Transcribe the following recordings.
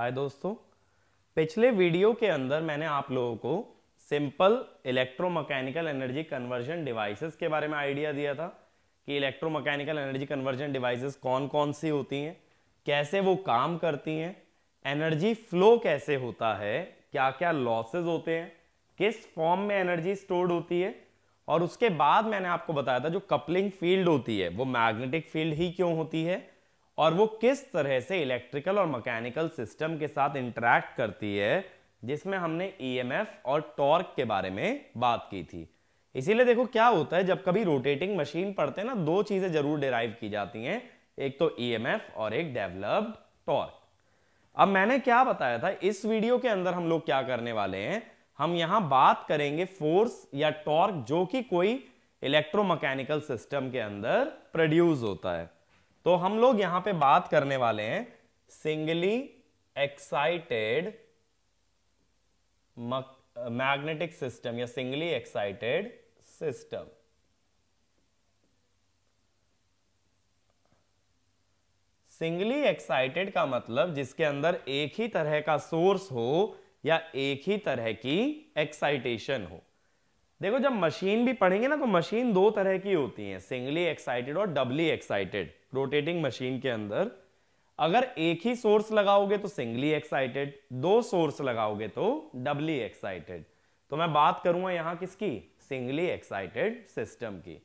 हाय दोस्तों, पिछले वीडियो के अंदर मैंने आप लोगों को simple electromechanical energy conversion devices के बारे में आइडिया दिया था कि इलेक्ट्रोमैकेनिकल एनर्जी कन्वर्जन डिवाइसेस कौन कौन सी होती हैं, कैसे वो काम करती हैं, एनर्जी फ्लो कैसे होता है, क्या क्या लॉसेस होते हैं, किस फॉर्म में एनर्जी स्टोर्ड होती है। और उसके बाद मैंने आपको बताया था जो कपलिंग फील्ड होती है वो मैग्नेटिक फील्ड ही क्यों होती है और वो किस तरह से इलेक्ट्रिकल और मैकेनिकल सिस्टम के साथ इंटरैक्ट करती है, जिसमें हमने ईएमएफ और टॉर्क के बारे में बात की थी। इसीलिए देखो क्या होता है, जब कभी रोटेटिंग मशीन पढ़ते हैं ना, दो चीजें जरूर डिराइव की जाती हैं, एक तो ईएमएफ और एक डेवलप्ड टॉर्क। अब मैंने क्या बताया था, इस वीडियो के अंदर हम लोग क्या करने वाले हैं, हम यहां बात करेंगे फोर्स या टॉर्क जो कि कोई इलेक्ट्रोमैकेनिकल सिस्टम के अंदर प्रोड्यूस होता है। तो हम लोग यहां पे बात करने वाले हैं सिंगली एक्साइटेड मैग्नेटिक सिस्टम या singly excited system. Singly excited का मतलब जिसके अंदर एक ही तरह का सोर्स हो या एक ही तरह की एक्साइटेशन हो। देखो जब मशीन भी पढ़ेंगे ना तो मशीन दो तरह की होती है, सिंगली एक्साइटेड और डबली एक्साइटेड। रोटेटिंग मशीन के अंदर अगर एक ही सोर्स लगाओगे तो सिंगली एक्साइटेड, दो सोर्स लगाओगे तो डबली एक्साइटेड। तो मैं बात करूंगा यहां किसकी, सिंगली एक्साइटेड सिस्टम की।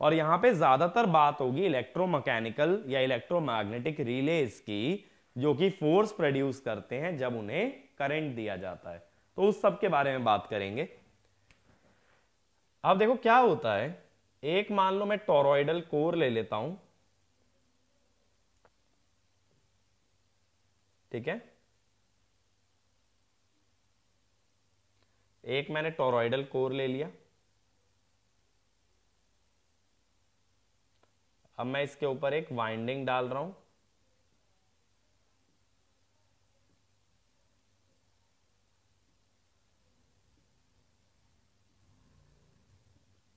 और यहां पे ज्यादातर बात होगी इलेक्ट्रोमैकेनिकल या इलेक्ट्रोमैग्नेटिक रिलेज की, जो कि फोर्स प्रोड्यूस करते हैं जब उन्हें करंट दिया जाता है। तो उस सब के बारे में बात करेंगे। अब देखो क्या होता है, एक मान लो मैं टॉरॉइडल कोर ले लेता हूं, ठीक है। एक मैंने टॉरॉइडल कोर ले लिया। अब मैं इसके ऊपर एक वाइंडिंग डाल रहा हूं।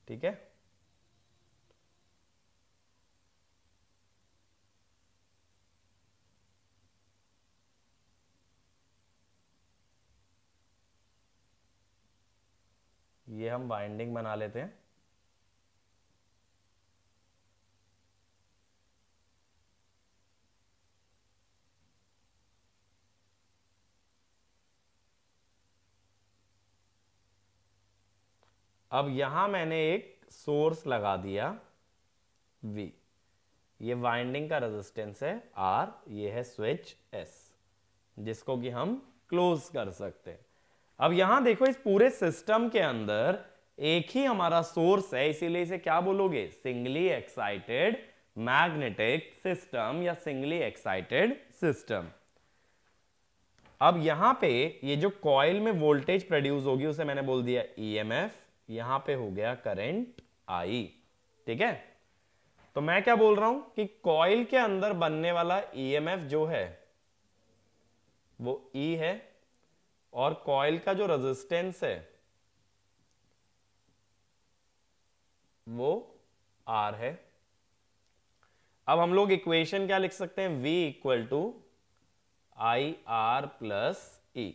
ठीक है, ये हम वाइंडिंग बना लेते हैं। अब यहां मैंने एक सोर्स लगा दिया V, ये वाइंडिंग का रेजिस्टेंस है R, ये है स्विच S जिसको कि हम क्लोज कर सकते हैं। अब यहां देखो इस पूरे सिस्टम के अंदर एक ही हमारा सोर्स है, इसीलिए इसे क्या बोलोगे, सिंगली एक्साइटेड मैग्नेटिक सिस्टम या सिंगली एक्साइटेड सिस्टम। अब यहां पे ये जो कॉइल में वोल्टेज प्रोड्यूस होगी उसे मैंने बोल दिया ईएमएफ, यहां पे हो गया करंट आई। ठीक है, तो मैं क्या बोल रहा हूं कि कॉइल के अंदर बनने वाला ईएमएफ जो है वो ई है और कॉइल का जो रेजिस्टेंस है वो आर है। अब हम लोग इक्वेशन क्या लिख सकते हैं, V equal to I R plus E.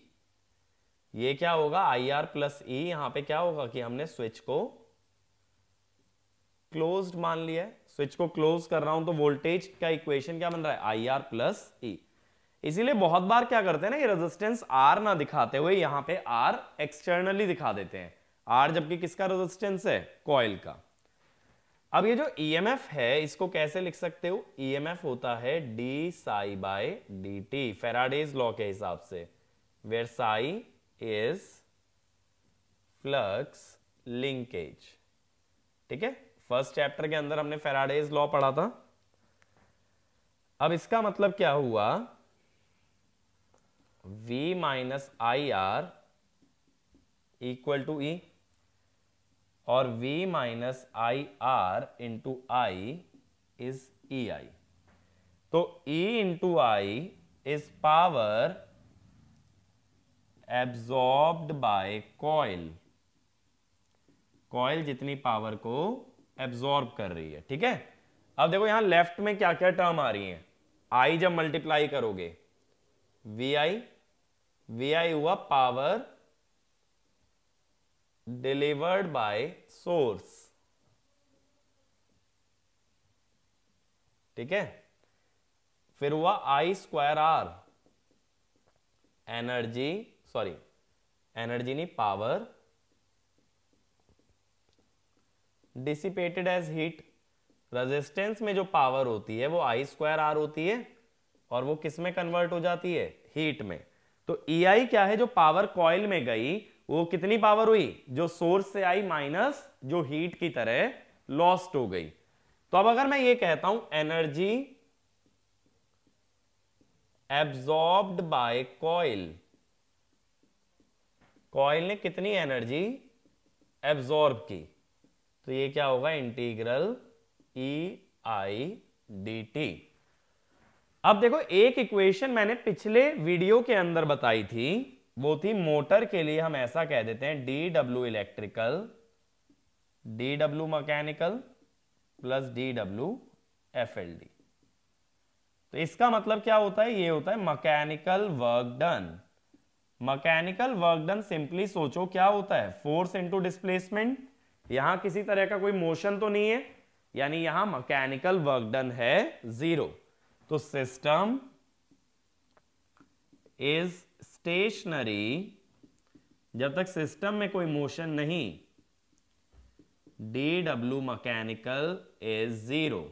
ये क्या होगा, आई आर प्लस ई। यहां पे क्या होगा कि हमने स्विच को क्लोज्ड मान लिया है, स्विच को क्लोज कर रहा हूं तो वोल्टेज का इक्वेशन क्या बन रहा है, आई आर प्लस ई। इसीलिए बहुत बार क्या करते हैं ना, ये रेजिस्टेंस आर ना दिखाते हुए यहां पे आर एक्सटर्नली दिखा देते हैं, आर जबकि किसका रेजिस्टेंस है, कॉइल का। अब ये जो ईएमएफ है इसको कैसे लिख सकते हो, ईएमएफ होता है d psi by d t, Faraday's law के हिसाब से, where psi is flux linkage. ठीक है, फर्स्ट चैप्टर के अंदर हमने फेराडेज लॉ पढ़ा था। अब इसका मतलब क्या हुआ, V minus I R equal to E, और V minus I R into I is E I. तो E into I is power absorbed by coil, coil जितनी पावर को एब्जॉर्ब कर रही है। ठीक है, अब देखो यहां लेफ्ट में क्या क्या टर्म आ रही हैं, I जब मल्टीप्लाई करोगे VI VI हुआ पावर डिलीवर्ड बाय सोर्स, ठीक है। फिर हुआ I²R, एनर्जी, सॉरी एनर्जी नहीं, power dissipated as heat. Resistance में जो पावर होती है वो I²R होती है और वो किस में कन्वर्ट हो जाती है, हीट में। तो EI क्या है, जो पावर कॉइल में गई वो कितनी पावर हुई, जो सोर्स से आई माइनस जो हीट की तरह लॉस्ट हो गई। तो अब अगर मैं ये कहता हूं energy absorbed by coil, coil ने कितनी एनर्जी एब्जॉर्ब की, तो ये क्या होगा, इंटीग्रल EI/dt। अब देखो एक इक्वेशन मैंने पिछले वीडियो के अंदर बताई थी, वो थी मोटर के लिए हम ऐसा कह देते हैं dW electrical dW mechanical plus dW FLD। तो इसका मतलब क्या होता है, ये होता है mechanical work done. Mechanical work done simply सोचो क्या होता है, फोर्स इनटू डिस्प्लेसमेंट। यहां किसी तरह का कोई मोशन तो नहीं है, यानी यहां मैकेनिकल वर्क डन है 0। तो सिस्टम इज स्टेशनरी, जब तक सिस्टम में कोई मोशन नहीं, dW मैकेनिकल इज 0।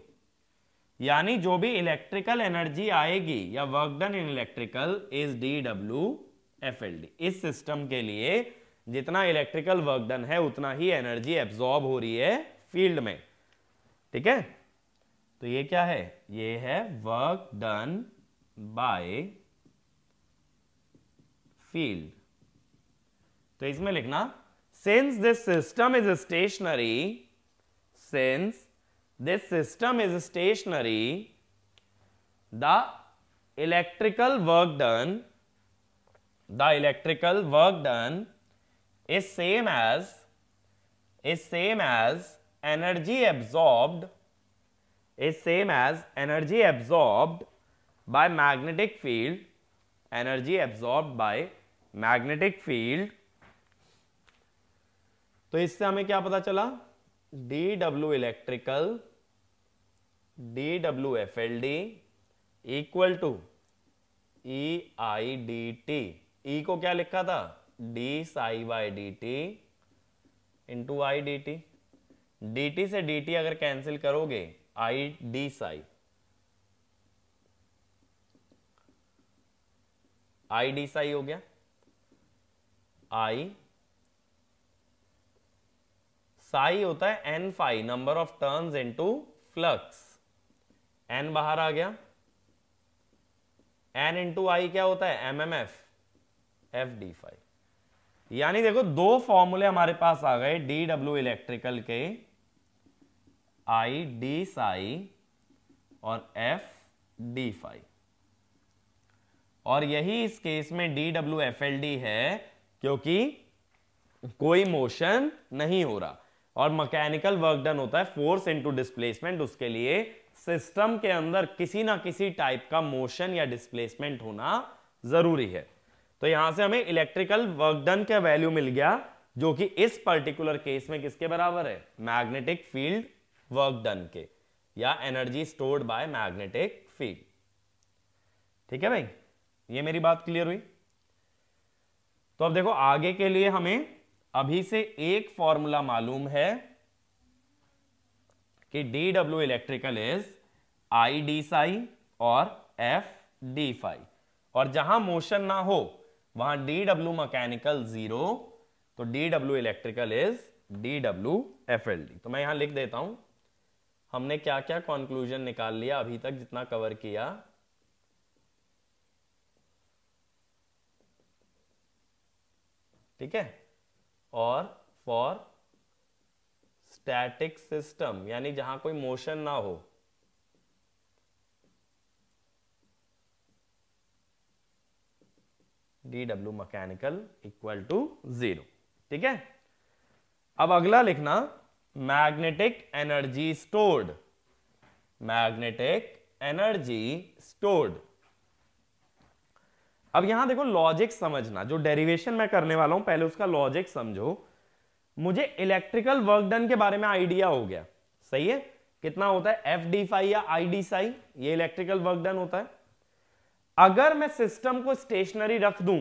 यानी जो भी इलेक्ट्रिकल एनर्जी आएगी या work done in electrical is dW FLD। इस सिस्टम के लिए जितना इलेक्ट्रिकल वर्क डन है उतना ही एनर्जी एब्जॉर्ब हो रही है फील्ड में, ठीक है। तो ये क्या है, ये है वर्क डन बाय फील्ड। तो इसमें लिखना since this system is stationary, since this system is stationary, the electrical work done is same as energy absorbed by magnetic field, तो इससे हमें क्या पता चला, dW electrical dW FLD equal to EI/dt। E को क्या लिखा था, d psi/dt into I/dt। dt से dt अगर कैंसिल करोगे I d psi, I d psi हो गया। I psi होता है n phi, number of turns into flux, n बाहर आ गया। n इंटू आई क्या होता है, MMF FD phi। यानी देखो दो फॉर्मूले हमारे पास आ गए dW इलेक्ट्रिकल के, I d psi और F d phi। और यही इस केस में dW FLD है क्योंकि कोई मोशन नहीं हो रहा और मैकेनिकल वर्क डन होता है फोर्स इनटू डिस्प्लेसमेंट। उसके लिए सिस्टम के अंदर किसी ना किसी टाइप का मोशन या डिस्प्लेसमेंट होना जरूरी है। तो यहां से हमें इलेक्ट्रिकल वर्क डन का वैल्यू मिल गया जो कि इस पर्टिकुलर केस में किसके बराबर है, मैग्नेटिक फील्ड वर्क डन के, या energy stored by magnetic field. ठीक है भाई, ये मेरी बात क्लियर हुई। तो अब देखो आगे के लिए हमें अभी से एक फॉर्मूला मालूम है कि dW electrical is I d psi और F d phi, और जहां मोशन ना हो वहां dW मैकेनिकल 0, तो dW electrical is dW FLD। तो मैं यहां लिख देता हूं हमने क्या क्या कंक्लूजन निकाल लिया अभी तक जितना कवर किया। ठीक है, और फॉर स्टैटिक सिस्टम यानी जहां कोई मोशन ना हो, dW मैकेनिकल इक्वल टू 0। ठीक है, अब अगला लिखना magnetic energy stored, magnetic energy stored. अब यहां देखो लॉजिक समझना, जो डेरिवेशन मैं करने वाला हूं पहले उसका लॉजिक समझो। मुझे इलेक्ट्रिकल वर्क डन के बारे में आइडिया हो गया, सही है, कितना होता है एफ डी फाई या आई डी साई, ये इलेक्ट्रिकल वर्क डन होता है। अगर मैं सिस्टम को स्टेशनरी रख दूं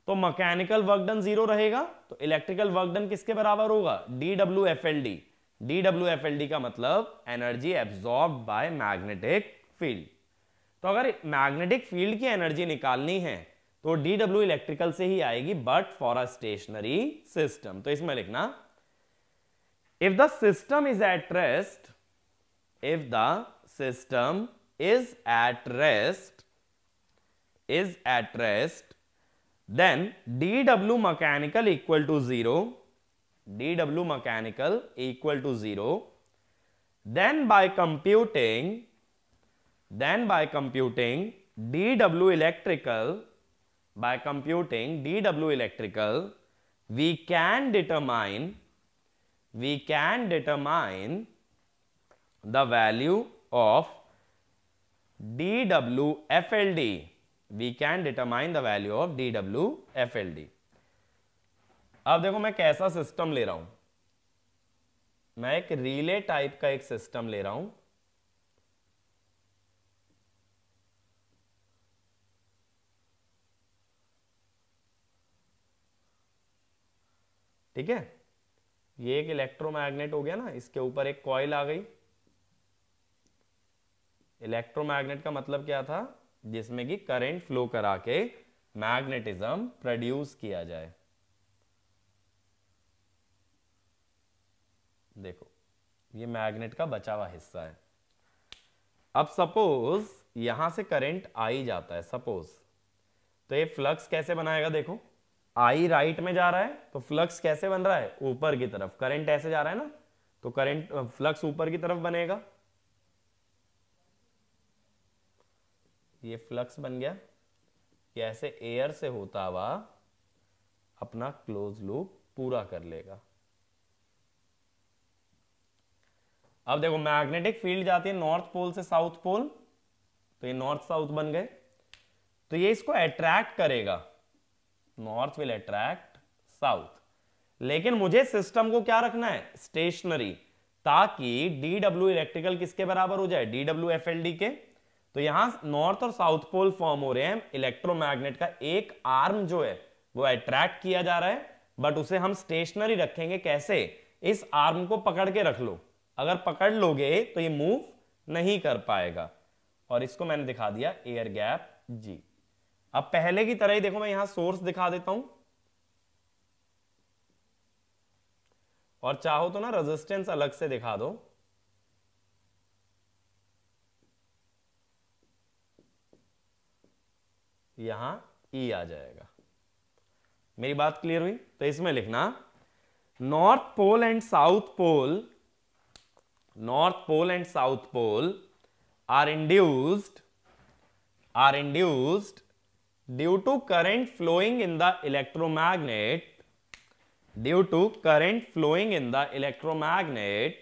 तो मैकेनिकल वर्क डन जीरो रहेगा, तो इलेक्ट्रिकल वर्क डन किसके बराबर होगा, D W F L D. D W F L D का मतलब energy absorb by magnetic field. तो अगर मैग्नेटिक फील्ड की एनर्जी निकालनी है तो डी डब्ल्यू इलेक्ट्रिकल से ही आएगी, but for a stationary system. तो इसमें लिखना if the system is at rest, if the system is at rest, then dw mechanical equal to 0, dw mechanical equal to 0, then by computing dw electrical, we can determine the value of dwfld. We can determine the value of dwfld. अब देखो मैं कैसा system ले रहा हूं, मैं एक relay type का एक सिस्टम ले रहा हूं। ठीक है, ये एक इलेक्ट्रोमैग्नेट हो गया ना, इसके ऊपर एक कॉइल आ गई। इलेक्ट्रोमैग्नेट का मतलब क्या था, जिसमें कि करंट फ्लो करा के मैग्नेटिज्म प्रोड्यूस किया जाए। देखो ये मैग्नेट का बचा हुआ हिस्सा है। अब सपोज यहां से करंट आई जाता है सपोज, तो ये फ्लक्स कैसे बनाएगा, देखो आई राइट में जा रहा है तो फ्लक्स कैसे बन रहा है, ऊपर की तरफ। करंट ऐसे जा रहा है ना, तो करंट फ्लक्स ऊपर की तरफ बनेगा। ये फ्लक्स बन गया, ये ऐसे एयर से होता हुआ अपना क्लोज लूप पूरा कर लेगा। अब देखो मैग्नेटिक फील्ड जाती है नॉर्थ पोल से साउथ पोल, तो ये नॉर्थ साउथ बन गए, तो ये इसको अट्रैक्ट करेगा, नॉर्थ विल अट्रैक्ट साउथ। लेकिन मुझे सिस्टम को क्या रखना है, स्टेशनरी, ताकि डी डब्ल्यू इलेक्ट्रिकल किसके बराबर हो जाए, D W F L D के। तो यहां नॉर्थ और साउथ पोल फॉर्म हो रहे हैं, इलेक्ट्रोमैग्नेट का एक आर्म जो है वो अट्रैक्ट किया जा रहा है, बट उसे हम स्टेशनरी रखेंगे। कैसे, इस आर्म को पकड़ के रख लो, अगर पकड़ लोगे तो ये मूव नहीं कर पाएगा। और इसको मैंने दिखा दिया एयर गैप जी। अब पहले की तरह ही देखो मैं यहां सोर्स दिखा देता हूं, और चाहो तो ना रेजिस्टेंस अलग से दिखा दो। यहां ई आ जाएगा। मेरी बात क्लियर हुई? तो इसमें लिखना north pole and south pole, north pole and south pole are induced due to current flowing in the electromagnet, due to current flowing in the electromagnet.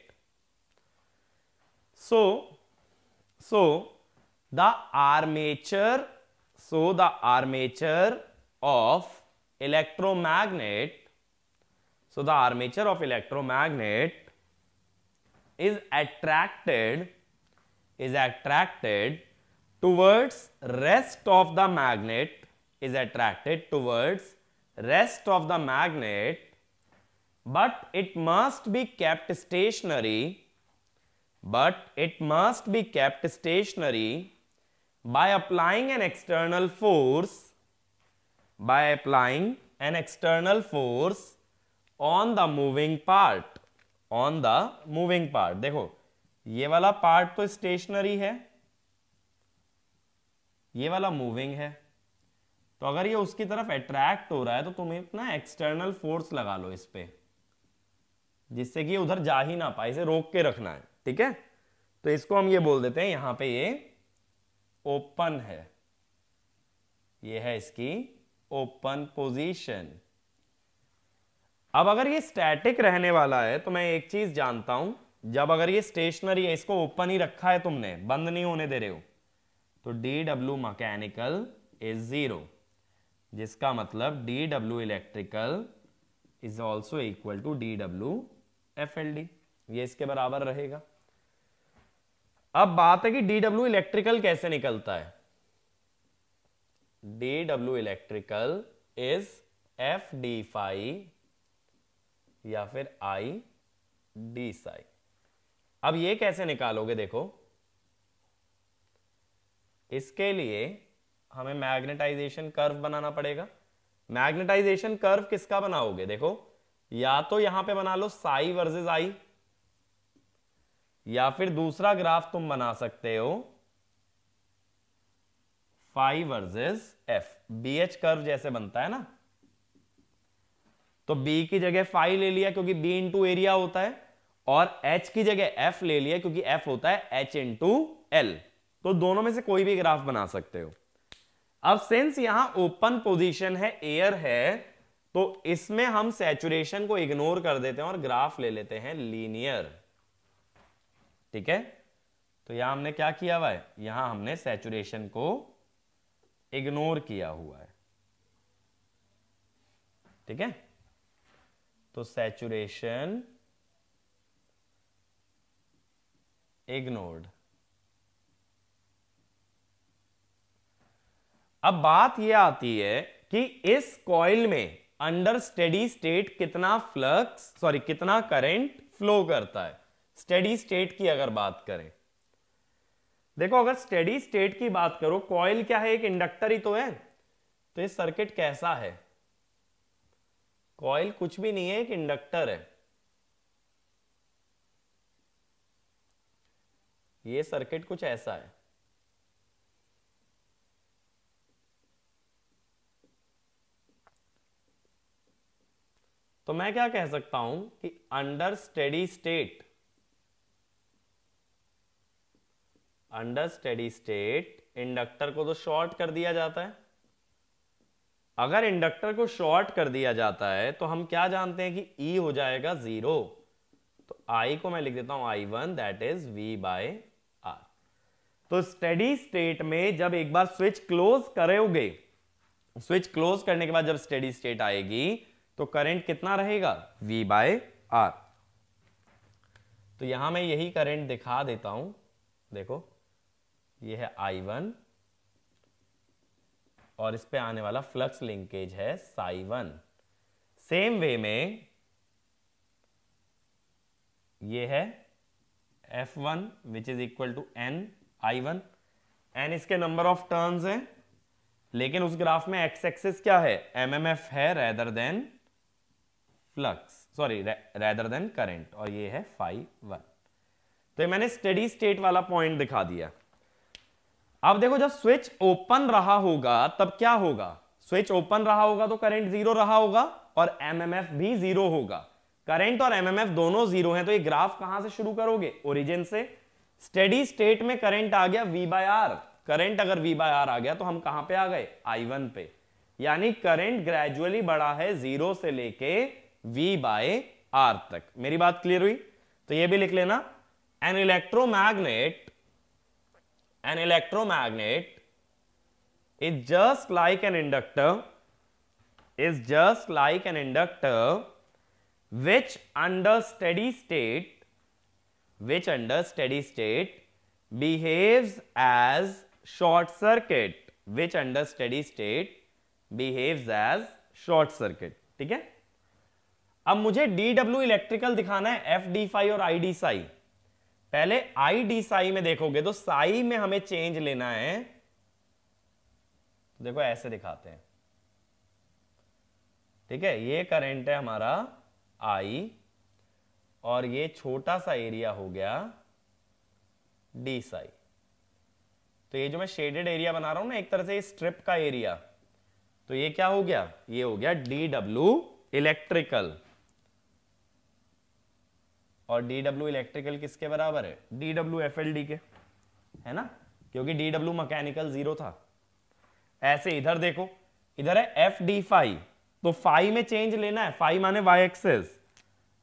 So the armature of electromagnet, so the armature of electromagnet is attracted towards rest of the magnet, is attracted towards rest of the magnet, but it must be kept stationary, by applying an external force, on the moving part, देखो ये वाला part तो stationery है, ये वाला moving है, तो अगर ये उसकी तरफ अट्रैक्ट हो रहा है तो तुम्हें इतना एक्सटर्नल फोर्स लगा लो इस पे, जिससे कि ये उधर जा ही ना पाए, इसे रोक के रखना है। ठीक है, तो इसको हम ये बोल देते हैं यहां पे ये ओपन है, ये है इसकी ओपन पोजीशन। अब अगर ये स्टैटिक रहने वाला है तो मैं एक चीज जानता हूं, जब अगर ये स्टेशनरी है, इसको ओपन ही रखा है तुमने, बंद नहीं होने दे रहे हो, तो डी डब्ल्यू मैकेनिकल इज 0, जिसका मतलब dW electrical is also equal to dW FLD, ये इसके बराबर रहेगा। अब बात है कि dW इलेक्ट्रिकल कैसे निकलता है। dW electrical is FD phi या फिर I D साई। अब ये कैसे निकालोगे, देखो इसके लिए हमें मैग्नेटाइजेशन कर्व बनाना पड़ेगा। मैग्नेटाइजेशन कर्व किसका बनाओगे, देखो या तो यहां पे बना लो साई वर्सेस आई, या फिर दूसरा ग्राफ तुम बना सकते हो phi versus F, BH curve जैसे बनता है ना। तो B की जगह फाई ले लिया क्योंकि B इंटू एरिया होता है, और H की जगह F ले लिया क्योंकि F होता है H इंटू L। तो दोनों में से कोई भी ग्राफ बना सकते हो। अब सिंस यहां ओपन पोजीशन है, एयर है, तो इसमें हम सैचुरेशन को इग्नोर कर देते हैं और ग्राफ ले लेते हैं लीनियर। ठीक है, तो यहां हमने क्या किया हुआ है, यहां हमने सैचुरेशन को इग्नोर किया हुआ है। ठीक है, तो सैचुरेशन इग्नोर्ड। अब बात यह आती है कि इस कॉइल में अंडर स्टेडी स्टेट कितना कितना करंट फ्लो करता है। स्टेडी स्टेट की अगर बात करें, देखो अगर स्टेडी स्टेट की बात करो, कॉइल क्या है, एक इंडक्टर ही तो है। तो ये सर्किट कैसा है, कॉइल कुछ भी नहीं है, एक इंडक्टर है। ये सर्किट कुछ ऐसा है। तो मैं क्या कह सकता हूं कि अंडर स्टेडी स्टेट इंडक्टर को तो शॉर्ट कर दिया जाता है। अगर इंडक्टर को शॉर्ट कर दिया जाता है तो हम क्या जानते हैं कि E हो जाएगा 0। तो I को मैं लिख देता हूं I1, दैट इज V/R। तो स्टेडी स्टेट में जब एक बार स्विच क्लोज करोगे, स्विच क्लोज करने के बाद जब स्टेडी स्टेट आएगी तो करंट कितना रहेगा, V/R। तो यहां मैं यही करंट दिखा देता हूं, देखो ये है I1 और इस पे आने वाला फ्लक्स लिंकेज है Ψ1। सेम वे में ये है F1 which is equal to N I1। N इसके नंबर ऑफ टर्न्स हैं, लेकिन उस ग्राफ में एक्स एक्सिस क्या है, MMF है rather than rather than current, और ये है Φ1। तो ये मैंने स्टेडी स्टेट वाला पॉइंट दिखा दिया। अब देखो जब स्विच ओपन रहा होगा तब क्या होगा, स्विच ओपन रहा होगा तो करंट 0 रहा होगा और MMF भी 0 होगा। करंट और MMF दोनों 0 हैं, तो ये ग्राफ कहां से शुरू करोगे, ओरिजिन से। स्टेडी स्टेट में करंट आ गया V/R, करंट अगर V/R आ गया तो हम कहां पे आ गए, I1 पे। यानी करंट ग्रेजुअली बढ़ा है 0 से लेके V/R तक। मेरी बात क्लियर हुई? तो ये भी लिख लेना, an electromagnet is just like an inductor which under steady state behaves as short circuit, ठीक है। अब मुझे DW इलेक्ट्रिकल दिखाना है, FD फाई और ID साई। पहले ID साई में देखोगे तो साई में हमें चेंज लेना है, देखो ऐसे दिखाते हैं। ठीक है, ये करंट है हमारा I और ये छोटा सा एरिया हो गया D साई। तो ये जो मैं शेडेड एरिया बना रहा हूं ना, एक तरह से स्ट्रिप का एरिया, तो ये क्या हो गया, ये हो गया DW इलेक्ट्रिकल। और DW इलेक्ट्रिकल किसके बराबर है, DW FLD के, है ना, क्योंकि DW मैकेनिकल 0 था। ऐसे इधर देखो, इधर है FD फाई, तो फाई में चेंज लेना है, फाई माने y एक्सिस।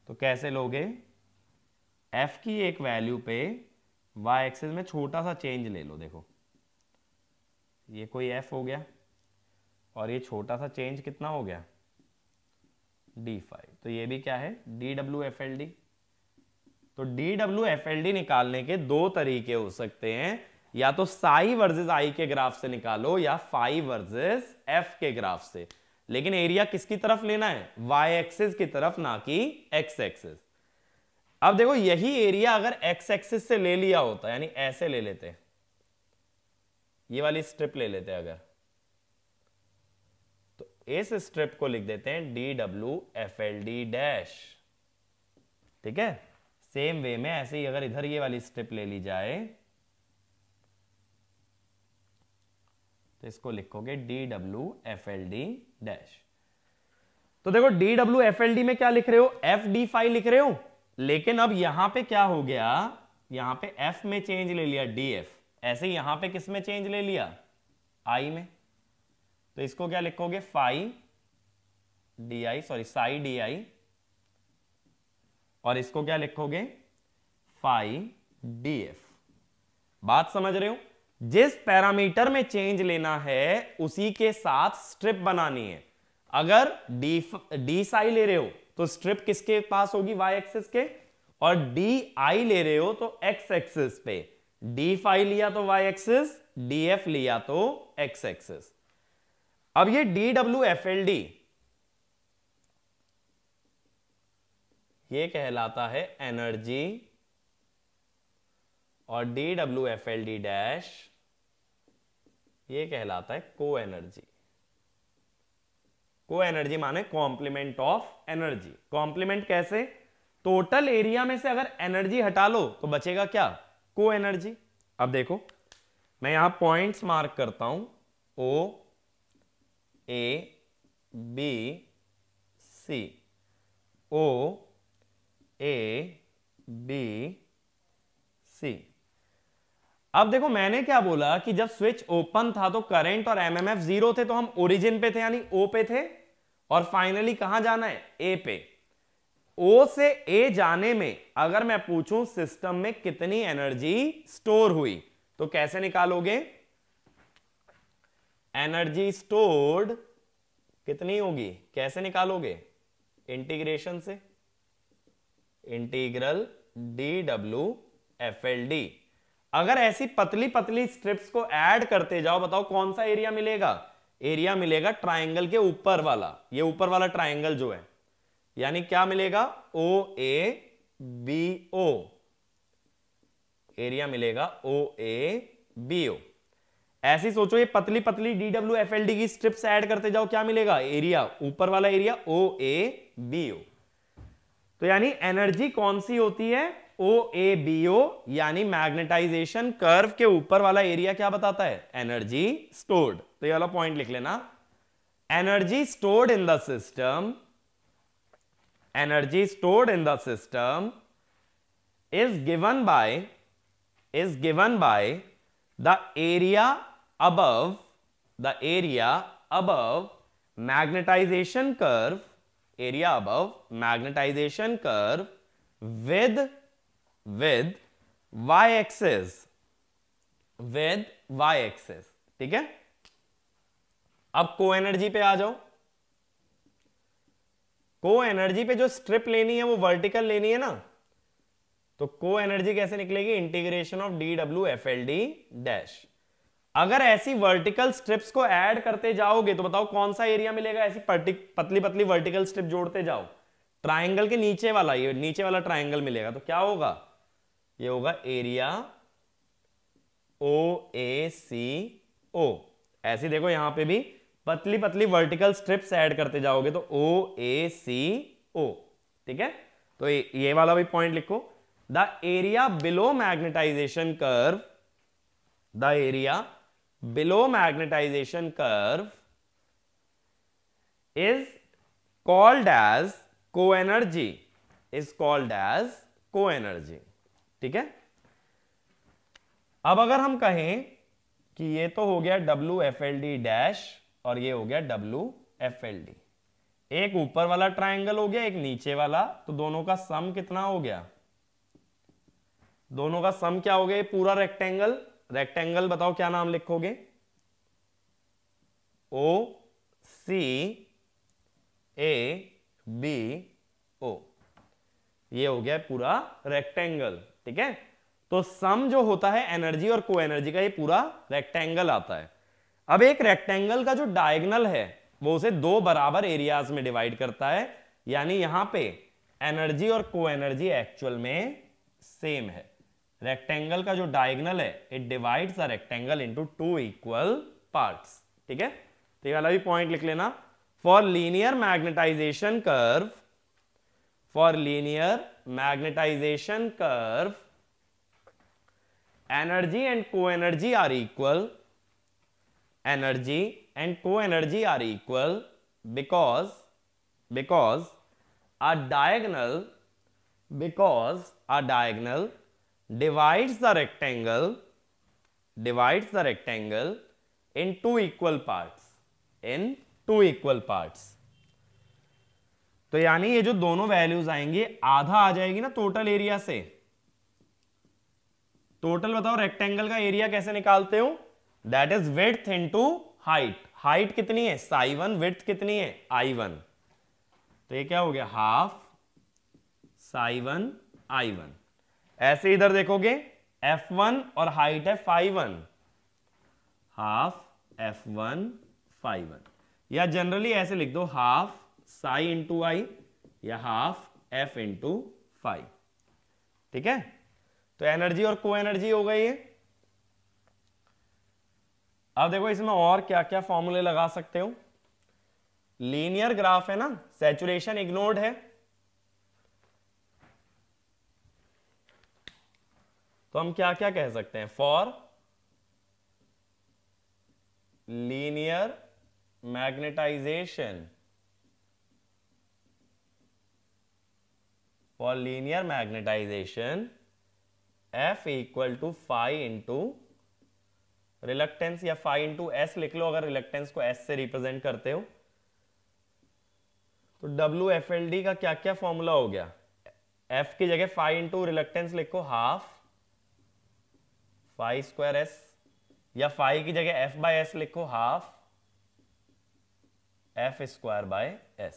तो कैसे लोगे, F की एक वैल्यू पे y एक्सिस में छोटा सा चेंज ले लो। देखो ये कोई F हो गया, और ये छोटा सा चेंज कितना हो गया d5। तो ये भी क्या है dWFLD। तो dWFLD निकालने के दो तरीके हो सकते हैं, या तो साई वर्सेस आई के ग्राफ से निकालो या फाई वर्सेस एफ के ग्राफ से। लेकिन एरिया किसकी तरफ लेना है, वाई एक्सिस की तरफ, ना कि एक्स एक्सिस। अब देखो यही एरिया अगर एक्स एक्सिस से ले लिया होता, यानी ऐसे ले लेते, ये वाली स्ट्रिप ले लेते अगर, तो इस स्ट्रिप को लिख देते हैं DWFLD डैश। ठीक है, सेम वे में ऐसे ही अगर इधर ये वाली स्ट्रिप ले ली जाए तो इसको लिखोगे DWFLD डैश। तो देखो DWFLD में क्या लिख रहे हो, FD5 लिख रहे हो, लेकिन अब यहां पे क्या हो गया, यहां पे F में चेंज ले लिया DF, ऐसे ही यहां पे किस में चेंज ले लिया, I में। तो इसको क्या लिखोगे phi DI, sorry psi DI, और इसको क्या लिखोगे फाई DF। बात समझ रहे हो, जिस पैरामीटर में चेंज लेना है उसी के साथ स्ट्रिप बनानी है। अगर डी साई ले रहे हो तो स्ट्रिप किसके पास होगी, वाई एक्सिस के, और डी आई ले रहे हो तो एक्स एक्सिस पे। डी फाई लिया तो वाई एक्सिस, डी एफ लिया तो एक्स एक्सिस। अब ये DWFLD ये कहलाता है एनर्जी, और DWFLD डैश ये कहलाता है को एनर्जी। को एनर्जी माने कॉम्प्लीमेंट ऑफ एनर्जी। कॉम्प्लीमेंट कैसे, टोटल एरिया में से अगर एनर्जी हटा लो तो बचेगा क्या, को एनर्जी। अब देखो मैं यहां पॉइंट्स मार्क करता हूं, O A B C, O A B C। अब देखो मैंने क्या बोला कि जब स्विच ओपन था तो करंट और एमएमएफ जीरो थे, तो हम ओरिजिन पे थे यानी O पे थे, और फाइनली कहां जाना है, A पे। O से A जाने में अगर मैं पूछूं सिस्टम में कितनी एनर्जी स्टोर हुई, तो कैसे निकालोगे, एनर्जी स्टोर्ड कितनी होगी, कैसे निकालोगे, इंटीग्रेशन से, इंटीग्रल DWFLD। अगर ऐसी पतली पतली स्ट्रिप्स को ऐड करते जाओ, बताओ कौन सा एरिया मिलेगा, एरिया मिलेगा ट्राइंगल के ऊपर वाला, ये ऊपर वाला ट्राइंगल जो है, यानी क्या मिलेगा, OABO, एरिया मिलेगा OABO। ऐसी सोचो ये पतली पतली DWFLD की स्ट्रिप्स ऐड करते जाओ, क्या मिलेगा, एरिया, ऊपर वाला एरिया OABO। तो यानी एनर्जी कौन सी होती है, OABO, यानी मैग्नेटाइजेशन कर्व के ऊपर वाला एरिया क्या बताता है, एनर्जी स्टोर्ड। तो ये वाला पॉइंट लिख लेना, energy stored in the system, energy stored in the system is given by the area above magnetization curve, area above magnetization curve with y axis, ठीक है। अब को एनर्जी पे आ जाओ, को एनर्जी पे जो स्ट्रिप लेनी है वो वर्टिकल लेनी है ना, तो को एनर्जी कैसे निकलेगी, इंटीग्रेशन ऑफ DWFLD डैश। अगर ऐसी वर्टिकल स्ट्रिप्स को ऐड करते जाओगे तो बताओ कौन सा एरिया मिलेगा, ऐसी पतली पतली वर्टिकल स्ट्रिप जोड़ते जाओ, ट्राइंगल के नीचे वाला, ये नीचे वाला ट्राइंगल मिलेगा, तो क्या होगा, ये होगा एरिया OACO। ऐसे देखो यहां पे भी पतली पतली वर्टिकल स्ट्रिप्स ऐड करते जाओगे तो OACO, ठीक है। तो ये वाला भी पॉइंट लिखो, the area below magnetization curve, the area below magnetization curve is called as coenergy, is called as coenergy, ठीक है। अब अगर हम कहें कि ये तो हो गया WFLD डैश और ये हो गया WFLD, एक ऊपर वाला ट्राइंगल हो गया, एक नीचे वाला, तो दोनों का सम कितना हो गया, दोनों का सम क्या हो गया, पूरा रेक्टेंगल, रेक्टेंगल बताओ क्या नाम लिखोगे, O CaBO, ये हो गया पूरा रेक्टेंगल। ठीक है, तो सम जो होता है एनर्जी और को एनर्जी का, ये पूरा रेक्टेंगल आता है। अब एक रेक्टेंगल का जो डायगोनल है वो उसे दो बराबर एरियाज में डिवाइड करता है, यानी यहां पे एनर्जी और को एनर्जी एक्चुअल में सेम है। रेक्टेंगल का जो डायगोनल है it divides the rectangle into two equal parts. ठीक है, तो ये वाला भी पॉइंट लिख लेना। For linear magnetisation curve, for linear magnetisation curve energy and co-energy are equal, energy and co-energy are equal because a diagonal divides the rectangle in two equal parts, तो यानी ये जो दोनों वैल्यूज आएंगी आधा आ जाएगी ना टोटल एरिया से। टोटल बताओ रेक्टेंगल का एरिया कैसे निकालते हो, that is width into height. Height कितनी है साई1, विड्थ कितनी है i1, तो ये क्या हो गया हाफ साई1 i1। ऐसे इधर देखोगे f1 और हाइट है phi1, हाफ f1 phi1, या जनरली ऐसे लिख दो हाफ साई इंटू आई या हाफ f इंटू फाई। ठीक है, तो एनर्जी और को एनर्जी हो गई है। अब देखो इसमें और क्या क्या फॉर्मूले लगा सकते हो। लीनियर ग्राफ है ना, सैचुरेशन इग्नोर्ड है, तो हम क्या क्या कह सकते हैं, for linear magnetization, for linear magnetization F equal to phi into reluctance, या फाई इंटू एस लिख लो अगर रिलक्टेंस को S से रिप्रेजेंट करते हो। तो WFLD का क्या क्या फॉर्मूला हो गया, F की जगह फाई इंटू रिलक्टेंस लिखो हाफ फाई स्क्वायर S, या फाई की जगह F बाय S लिखो half F square by S।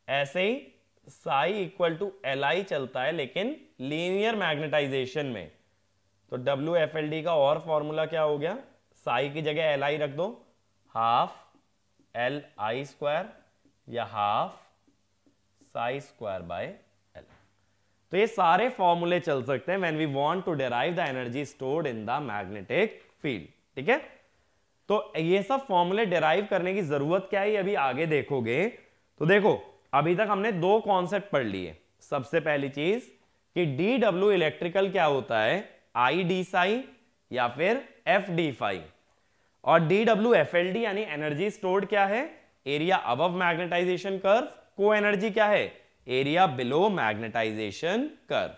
ऐसे ही साई इक्वल टू LI चलता है लेकिन लीनियर मैग्नेटाइजेशन में, तो WFLD का और फॉर्मूला क्या हो गया, साई की जगह LI रख दो, हाफ LI स्क्वायर या half psi square by L। तो ये सारे फॉर्मूले चल सकते हैं when we want to derive the energy stored in the magnetic field. ठीक है, तो ये सब फॉर्मूले डिराइव करने की जरूरत क्या है अभी आगे देखोगे। तो देखो अभी तक हमने दो कॉन्सेप्ट पढ़ लिए। सबसे पहली चीज कि DW इलेक्ट्रिकल क्या होता है, I d साई या फिर F d फाई, और DWFLD यानी एनर्जी स्टोर्ड क्या है, एरिया अबव मैग्नेटाइजेशन कर्व, को एनर्जी क्या है, एरिया बिलो मैग्नेटाइजेशन कर्व।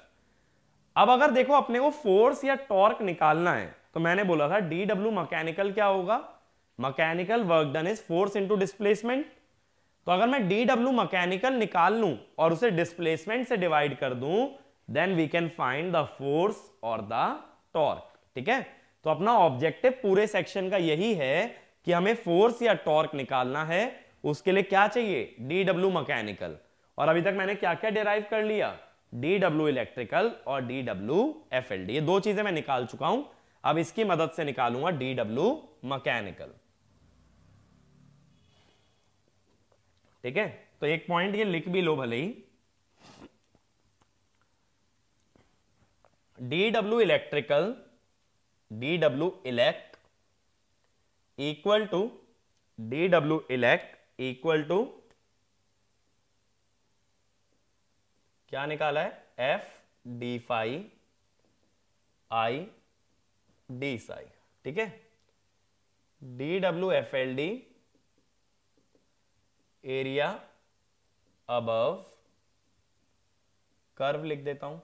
अब अगर देखो अपने को फोर्स या टॉर्क निकालना है तो मैंने बोला था DW मैकेनिकल क्या होगा, mechanical work done is force into displacement. तो अगर मैं DW मैकेनिकल निकाल लूं और उसे डिस्प्लेसमेंट से डिवाइड कर दूं, then we can find the force और द टॉर्क। ठीक है, तो अपना ऑब्जेक्टिव पूरे सेक्शन का यही है कि हमें फोर्स या टॉर्क निकालना है। उसके लिए क्या चाहिए, DW मैकेनिकल। और अभी तक मैंने क्या क्या डिराइव कर लिया, DW इलेक्ट्रिकल और DWFLD, ये दो चीजें मैं निकाल चुका हूं। अब इसकी मदद से निकालूंगा DW मैकेनिकल। ठीक है, तो एक पॉइंट ये लिख भी लो भले ही, DW electrical, DW elect equal to DW elect equal to क्या निकाला है, F d phi I d psi. ठीक है, DWFLD एरिया अबव कर्व लिख देता हूं,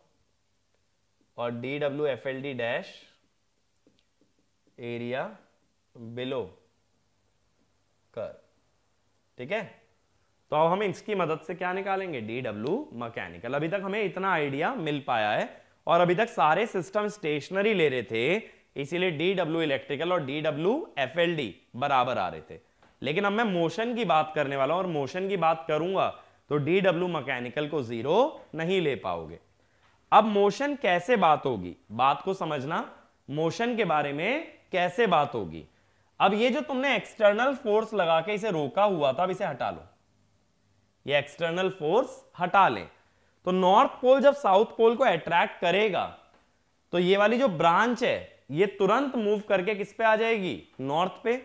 और DWFLD dash area below curve. ठीक है, तो अब हम इसकी मदद से क्या निकालेंगे, DW मैकेनिकल। अभी तक हमें इतना आइडिया मिल पाया है, और अभी तक सारे सिस्टम स्टेशनरी ले रहे थे, इसीलिए DW इलेक्ट्रिकल और DWFLD बराबर आ रहे थे। लेकिन अब मैं मोशन की बात करने वाला हूं और मोशन की बात करूंगा तो dw मैकेनिकल को 0 नहीं ले पाओगे। अब मोशन कैसे बात होगी, बात को समझना, मोशन के बारे में कैसे बात होगी। अब ये जो तुमने एक्सटर्नल फोर्स लगा के इसे रोका हुआ था, अब इसे हटा लो, ये एक्सटर्नल फोर्स हटा लें। तो नॉर्थ पोल जब साउथ पोल को अट्रैक्ट करेगा तो ये वाली जो ब्रांच है ये तुरंत मूव करके किस पे आ जाएगी, नॉर्थ पे।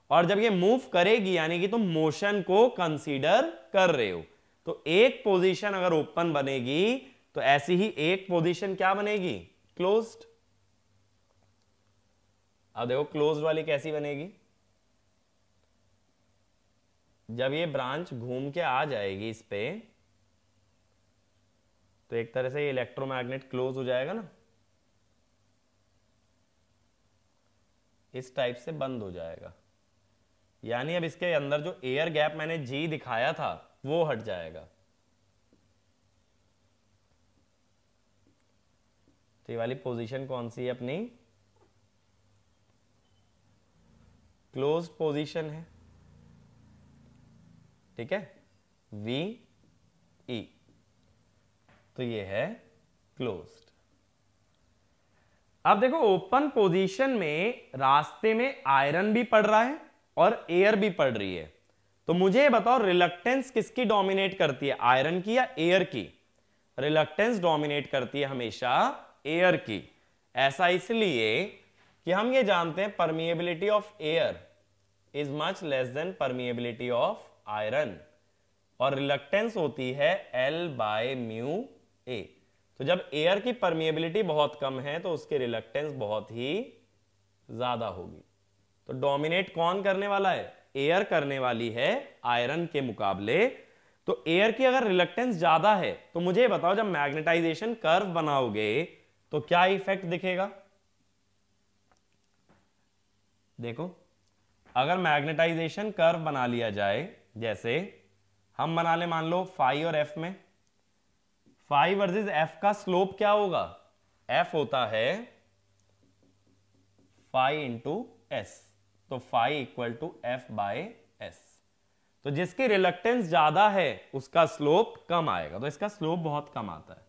और जब ये मूव करेगी यानी कि तुम मोशन को कंसीडर कर रहे हो, तो एक पोजीशन अगर ओपन बनेगी तो ऐसी ही एक पोजीशन क्या बनेगी, क्लोज्ड। अब देखो क्लोज्ड वाली कैसी बनेगी, जब ये ब्रांच घूम के आ जाएगी इस पे तो एक तरह से ये इलेक्ट्रोमैग्नेट क्लोज हो जाएगा ना, इस टाइप से बंद हो जाएगा। यानी अब इसके अंदर जो एयर गैप मैंने जी दिखाया था वो हट जाएगा। तो ये वाली पोजीशन कौन सी है अपनी, क्लोज्ड पोजीशन है, ठीक है, वी ई, तो ये है क्लोज्ड। अब देखो ओपन पोजीशन में रास्ते में आयरन भी पड़ रहा है और एयर भी पड़ रही है, तो मुझे ये बताओ रिलक्टेंस किसकी डोमिनेट करती है, आयरन की या एयर की। रिलक्टेंस डोमिनेट करती है हमेशा एयर की। ऐसा इसलिए कि हम ये जानते हैं permeability of air is much less than permeability of iron, और रिलक्टेंस होती है L/μ A। तो जब एयर की परमिएबिलिटी बहुत कम है तो उसकी रिलक्टेंस बहुत ही ज्यादा होगी। तो डोमिनेट कौन करने वाला है, एयर करने वाली है आयरन के मुकाबले। तो एयर की अगर रिलक्टेंस ज्यादा है तो मुझे बताओ जब मैग्नेटाइजेशन कर्व बनाओगे तो क्या इफेक्ट दिखेगा। देखो अगर मैग्नेटाइजेशन कर्व बना लिया जाए, जैसे हम बना ले मान लो फाई और एफ में, फाई वर्सेस एफ का स्लोप क्या होगा, एफ होता है फाई इंटू एस, तो phi equal to F by S. तो जिसकी रिलक्टेंस ज्यादा है उसका स्लोप कम आएगा, तो इसका स्लोप बहुत कम आता है,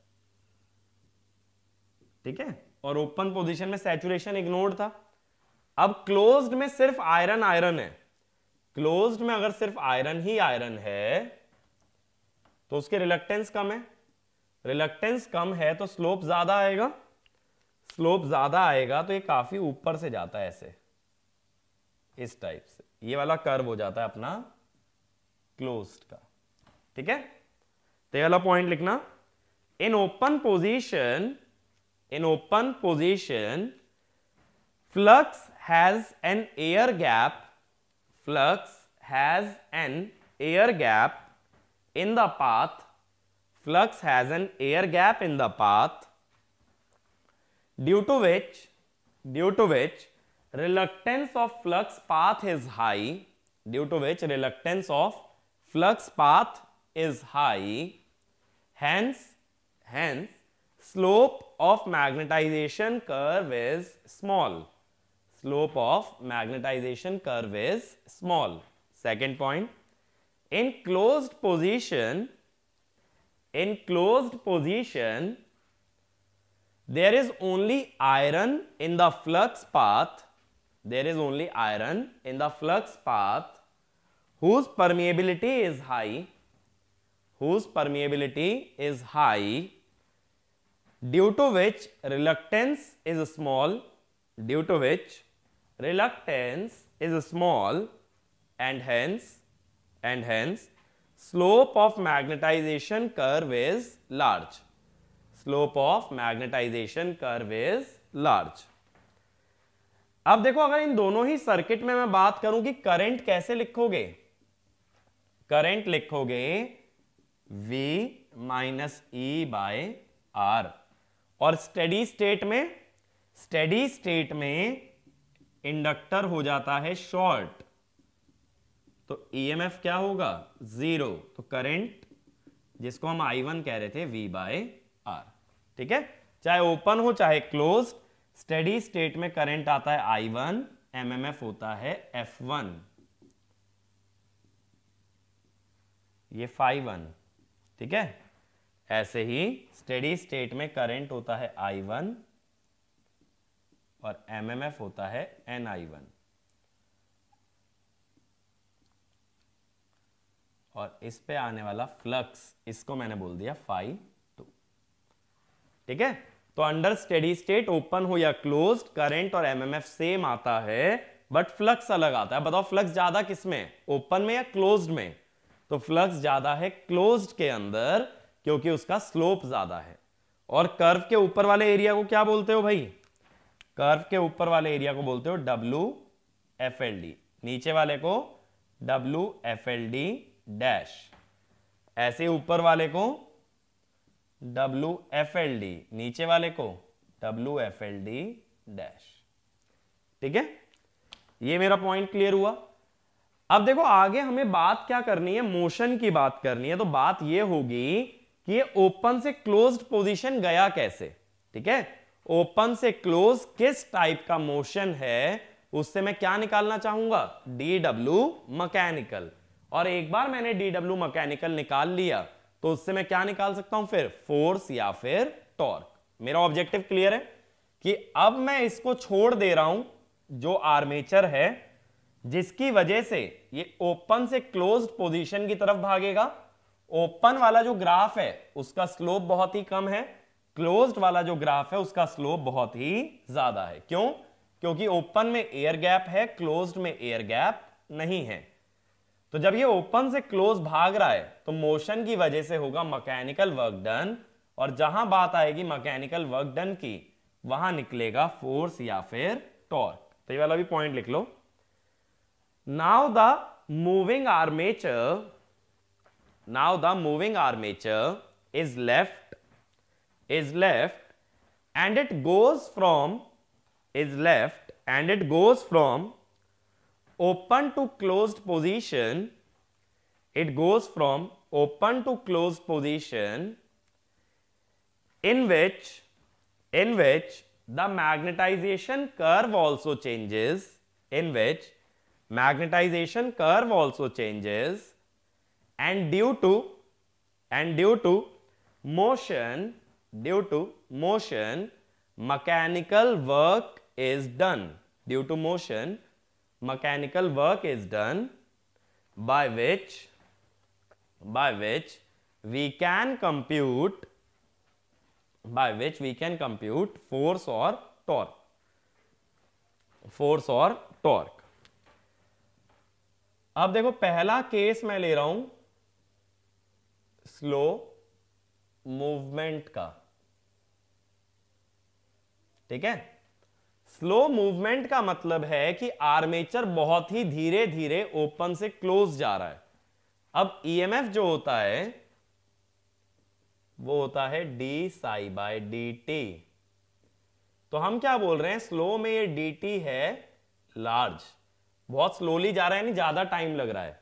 ठीक है। और ओपन पोजीशन में सैचुरेशन इग्नोर्ड था। अब क्लोज्ड में सिर्फ आयरन आयरन है, क्लोज्ड में अगर सिर्फ आयरन ही आयरन है तो उसकी रिलक्टेंस कम है, रिलक्टेंस कम है तो स्लोप ज्यादा आएगा, स्लोप ज्यादा आएगा तो ये काफी ऊपर से जाता है ऐसे, इस टाइप से ये वाला कर्व हो जाता है अपना क्लोज्ड का, ठीक है। तो ये वाला पॉइंट लिखना, in open position flux has an air gap, flux has an air gap in the path, flux has an air gap in the path due to which reluctance of flux path is high, due to which reluctance of flux path is high, hence slope of magnetization curve is small, slope of magnetization curve is small. Second point, in closed position there is only iron in the flux path, there is only iron in the flux path whose permeability is high, due to which reluctance is small, due to which reluctance is small, and hence slope of magnetization curve is large, slope of magnetization curve is large। अब देखो अगर इन दोनों ही circuit में मैं बात करूं कि current कैसे लिखोगे, करंट लिखोगे V minus E by R, और स्टेडी स्टेट में इंडक्टर हो जाता है शॉर्ट, तो ईएमएफ क्या होगा, 0, तो करंट जिसको हम I1 कह रहे थे V बाय R, ठीक है। चाहे ओपन हो चाहे क्लोज, स्टेडी स्टेट में करंट आता है I1, एमएमएफ होता है F1, ये phi1, ठीक है। ऐसे ही स्टेडी स्टेट में करंट होता है I1 और MMF होता है NI1, और इस पे आने वाला फ्लक्स इसको मैंने बोल दिया phi2, ठीक है। तो अंडर स्टेडी स्टेट ओपन हो या क्लोज्ड करंट और MMF सेम आता है बट फ्लक्स अलग आता है। बताओ फ्लक्स ज्यादा किसमें, ओपन में या क्लोज्ड में? तो फ्लक्स ज्यादा है क्लोज्ड के अंदर क्योंकि उसका स्लोप ज्यादा है। और कर्व के ऊपर वाले एरिया को क्या बोलते हो भाई? कर्व के ऊपर वाले एरिया को बोलते हो WFLD, नीचे वाले को WFLD डैश, ऐसे ऊपर वाले को WFLD, नीचे वाले को WFLD डैश, ठीक है। ये मेरा पॉइंट क्लियर हुआ। अब देखो आगे हमें बात क्या करनी है, मोशन की बात करनी है। तो बात ये होगी कि ये ओपन से क्लोज्ड पोजीशन गया कैसे, ठीक है। ओपन से क्लोज किस टाइप का मोशन है, उससे मैं क्या निकालना चाहूंगा? DW mechanical. और एक बार मैंने DW मैकेनिकल निकाल लिया तो उससे मैं क्या निकाल सकता हूं फिर? फोर्स या फिर टॉर्क। मेरा ऑब्जेक्टिव क्लियर है कि अब मैं इसको छोड़ दे रहा हूं जो आर्मेचर है, जिसकी वजह से ये ओपन से क्लोज्ड पोजीशन की तरफ भागेगा। ओपन वाला जो ग्राफ है उसका स्लोप बहुत ही कम है, क्लोज्ड वाला जो ग्राफ है उसका स्लोप बहुत ही ज्यादा है। क्यों? क्योंकि ओपन में एयर गैप है, क्लोज्ड में एयर गैप नहीं है। तो जब ये ओपन से क्लोज भाग रहा है तो मोशन की वजह से होगा मैकेनिकल वर्क डन, और जहां बात आएगी मैकेनिकल वर्क डन की वहां निकलेगा फोर्स या फिर टॉर्क। तो ये वाला भी पॉइंट लिख लो। Now the moving armature is left and it goes from open to closed position. It goes from open to closed position in which the magnetization curve also changes, and due to motion, mechanical work is done. Due to motion, mechanical work is done by which we can compute force or torque. अब देखो पहला case मैं ले रहा हूं slow movement का, ठीक है। स्लो मूवमेंट का मतलब है कि आर्मेचर बहुत ही धीरे धीरे ओपन से क्लोज जा रहा है। अब ईएमएफ जो होता है वो होता है d psi बाय dt। तो हम क्या बोल रहे हैं, स्लो में ये dt है लार्ज, बहुत स्लोली जा रहा है, नहीं ज्यादा टाइम लग रहा है,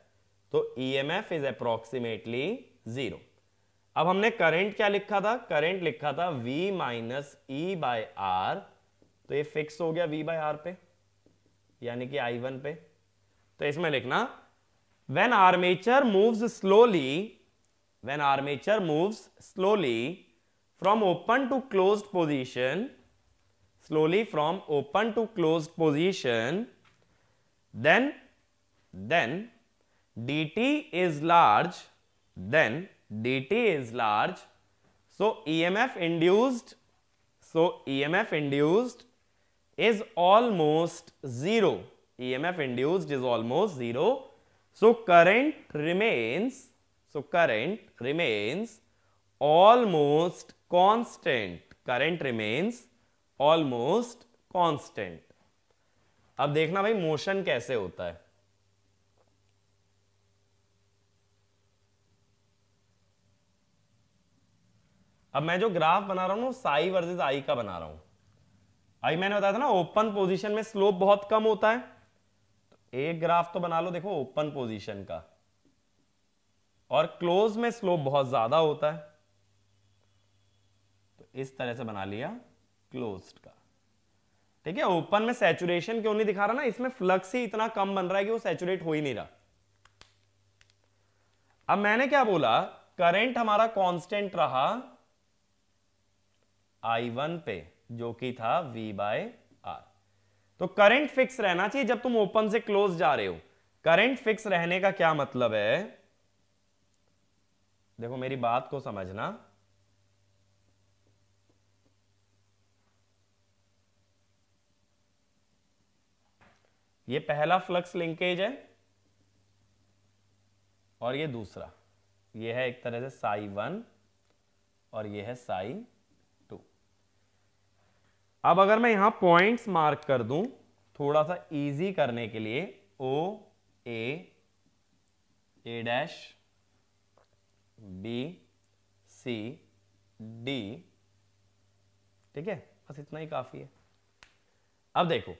तो ईएमएफ इज अप्रोक्सीमेटली 0। अब हमने करंट क्या लिखा था? करंट लिखा था V minus E by R, तो ये फिक्स हो गया V बाय आर पे, यानी कि I1 पे। तो इसमें लिखना when armature moves slowly from open to closed position, then dt is large, so EMF induced is almost zero. So current remains almost constant. अब देखना भाई मोशन कैसे होता है। अब मैं जो ग्राफ बना रहा हूं साई वर्सेस आई का बना रहा हूं। आई मैंने बताया था ना ओपन पोजीशन में स्लोप बहुत कम होता है, तो एक ग्राफ तो बना लो देखो ओपन पोजीशन का, और क्लोज में स्लोप बहुत ज्यादा होता है, तो इस तरह से बना लिया क्लोज्ड का, ठीक है। ओपन में सैचुरेशन क्यों नहीं दिखा रहा ना, इसमें फ्लक्स ही इतना कम बन रहा है कि वो सैचुरेट हो ही नहीं रहा। अब मैंने क्या बोला, करंट हमारा कांस्टेंट रहा I1 पे, जो कि था V/R। तो करंट फिक्स रहना चाहिए जब तुम ओपन से क्लोज जा रहे हो। करंट फिक्स रहने का क्या मतलब है, देखो मेरी बात को समझना। ये पहला फ्लक्स लिंकेज है और ये दूसरा, ये है एक तरह से ψ1 और ये है ψ2। अब अगर मैं यहां पॉइंट्स मार्क कर दूं थोड़ा सा इजी करने के लिए, O A dash B C D, ठीक है, बस इतना ही काफी है। अब देखो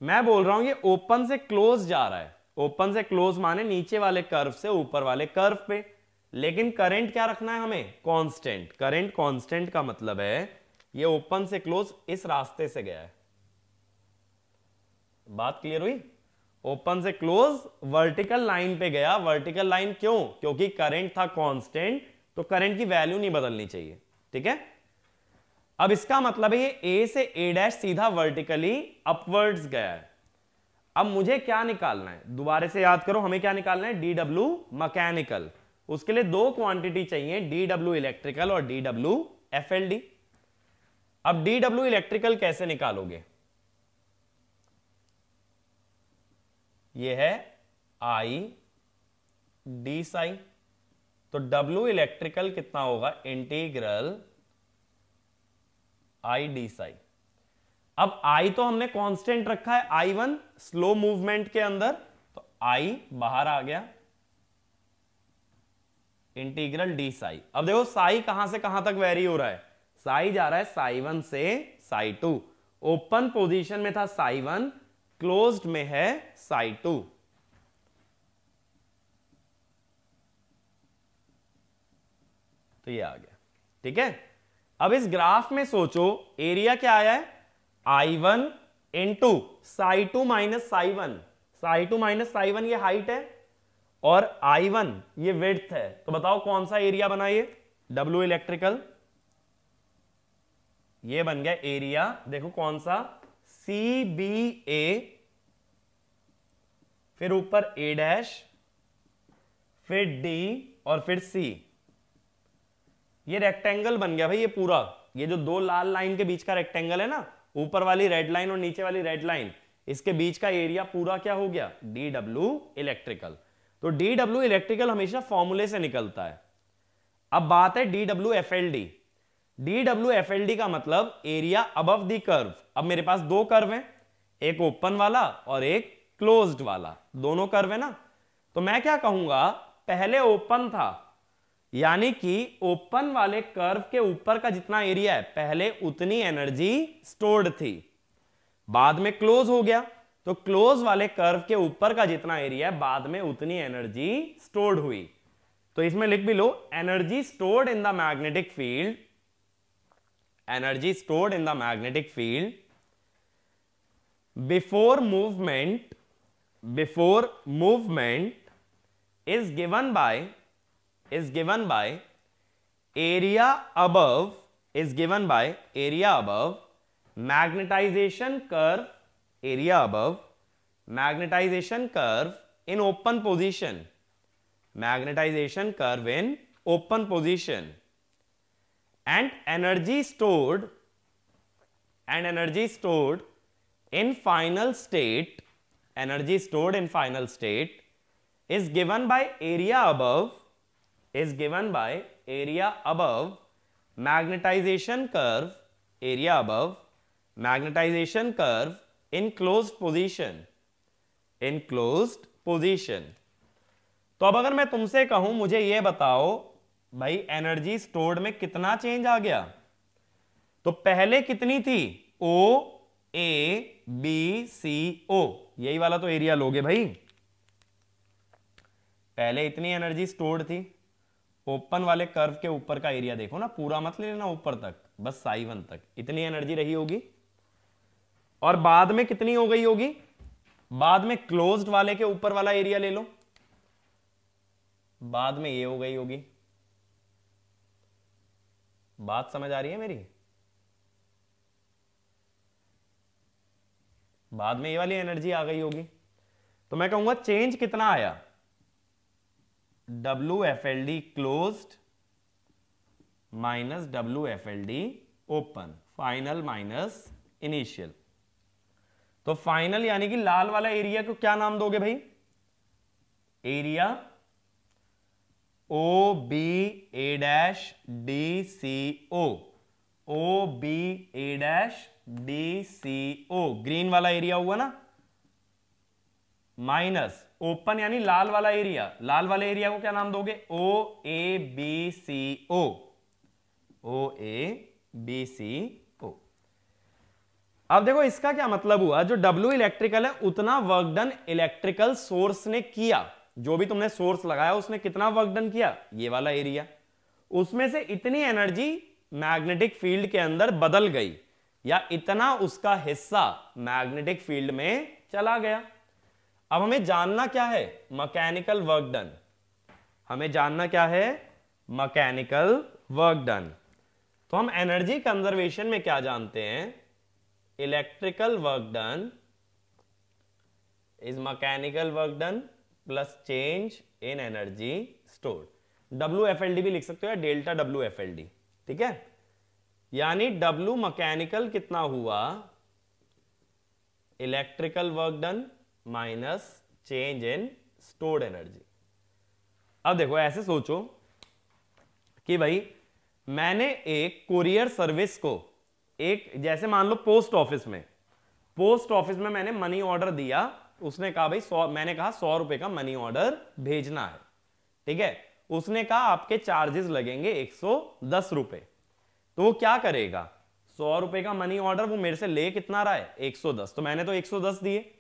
मैं बोल रहा हूं ये ओपन से क्लोज जा रहा है, ओपन से क्लोज माने नीचे वाले कर्व से ऊपर वाले कर्व पे, लेकिन करंट क्या रखना है हमें, कांस्टेंट। करंट कांस्टेंट का मतलब है ये ओपन से क्लोज इस रास्ते से गया है। बात क्लियर हुई? ओपन से क्लोज वर्टिकल लाइन पे गया। वर्टिकल लाइन क्यों? क्योंकि करंट था कांस्टेंट, तो करंट की वैल्यू नहीं बदलनी चाहिए, ठीक है। अब इसका मतलब है ये ए से ए डैश सीधा वर्टिकली अपवर्ड्स गया है। अब मुझे क्या निकालना है, दोबारा से याद करो, हमें क्या निकालना है, डी डब्ल्यू मैकेनिकल। उसके लिए दो क्वांटिटी चाहिए, डी डब्ल्यू इलेक्ट्रिकल और डी डब्ल्यू एफएलडी। अब डी डब्ल्यू इलेक्ट्रिकल कैसे निकालोगे, ये है आई डी साई, तो डब्ल्यू इलेक्ट्रिकल कितना होगा, इंटीग्रल आई डी साई। अब आई तो हमने कांस्टेंट रखा है I1 स्लो मूवमेंट के अंदर, तो आई बाहर आ गया, इंटीग्रल डी साई। अब देखो साई कहां से कहां तक वेरी हो रहा है, साई जा रहा है ψ1 से ψ2। ओपन पोजीशन में था ψ1, क्लोज्ड में है ψ2। तो ये आ गया, ठीक है। अब इस ग्राफ में सोचो एरिया क्या आया है, I1 इंटू ψ2 माइनस ψ1। ψ2 माइनस ψ1 ये हाइट है और I1 ये विड्थ है, तो बताओ कौन सा एरिया बना ये, W इलेक्ट्रिकल। ये बन गया एरिया, देखो कौन सा, CBA, फिर ऊपर A डैश, फिर D और फिर C। ये रेक्टेंगल बन गया भाई ये पूरा, ये जो दो लाल लाइन के बीच का रेक्टेंगल है ना, ऊपर वाली रेड लाइन और नीचे वाली रेड लाइन, इसके बीच का एरिया पूरा क्या हो गया, डी डब्ल्यू इलेक्ट्रिकल। तो डी डब्ल्यू इलेक्ट्रिकल हमेशा फॉर्मूले से निकलता है। अब बात है D W F L D. D W F L D का मतलब एरिया अबव दी कर्व। अब मेरे पास दो कर्व हैं, एक ओपन वाला और एक क्लोज्ड वाला, दोनों कर्व है ना। तो मैं क्या कहूंगा, पहले ओपन था, यानी कि ओपन वाले कर्व के ऊपर का जितना एरिया है पहले उतनी एनर्जी स्टोर्ड थी, बाद में क्लोज हो गया, तो क्लोज वाले कर्व के ऊपर का जितना एरिया है बाद में उतनी एनर्जी स्टोर्ड हुई। तो इसमें लिख भी लो, energy stored in the magnetic field, energy stored in the magnetic field before movement is given by area above magnetization curve in open position, and energy stored in final state is given by area above magnetization curve in closed position। तो अब अगर मैं तुमसे कहूं मुझे यह बताओ भाई एनर्जी स्टोर्ड में कितना चेंज आ गया, तो पहले कितनी थी, O A B C O, यही वाला तो एरिया लोगे भाई। पहले इतनी एनर्जी स्टोर्ड थी, ओपन वाले कर्व के ऊपर का एरिया देखो ना, पूरा मत ले लेना ऊपर तक, बस ψ1 तक इतनी एनर्जी रही होगी, और बाद में कितनी हो गई होगी, बाद में क्लोज्ड वाले के ऊपर वाला एरिया ले लो, बाद में ये हो गई होगी। बात समझ आ रही है मेरी? बाद में ये वाली एनर्जी आ गई होगी। तो मैं कहूंगा चेंज कितना आया, WFLD closed minus WFLD open, final minus initial. तो फाइनल यानी कि लाल वाला एरिया को क्या नाम दोगे भाई? एरिया OBA-DCO, OBA-DCO ग्रीन वाला एरिया हुआ ना, माइनस ओपन यानी लाल वाला एरिया, लाल वाले एरिया को क्या नाम दोगे? OABCO, OABCO। अब देखो इसका क्या मतलब हुआ, जो W इलेक्ट्रिकल है उतना वर्क डन इलेक्ट्रिकल सोर्स ने किया, जो भी तुमने सोर्स लगाया उसने कितना वर्क डन किया, ये वाला एरिया, उसमें से इतनी एनर्जी मैग्नेटिक फील्ड के अंदर बदल गई, या इतना उसका हिस्सा मैग्नेटिक फील्ड में चला गया। अब हमें जानना क्या है? Mechanical work done. हमें जानना क्या है? Mechanical work done. तो हम एनर्जी कंजर्वेशन में क्या जानते हैं? Electrical work done is mechanical work done plus change in energy stored. WFLD भी लिख सकते हो या डेल्टा WFLD, ठीक है। यानी W मैकेनिकल कितना हुआ? Electrical work done minus change in stored energy. अब देखो ऐसे सोचो कि भाई मैंने एक कुरियर सर्विस को, एक जैसे मान लो पोस्ट ऑफिस में मैंने मनी ऑर्डर दिया, उसने कहा भाई मैंने कहा 100 रुपए का मनी ऑर्डर भेजना है, ठीक है। उसने कहा आपके चार्जेस लगेंगे 110 रुपए। तो वो क्या करेगा? 100 रुपए का मनी ऑर्डर वो मेरे से ले कितना रहा है? 110। तो मैंने तो 110 दिए,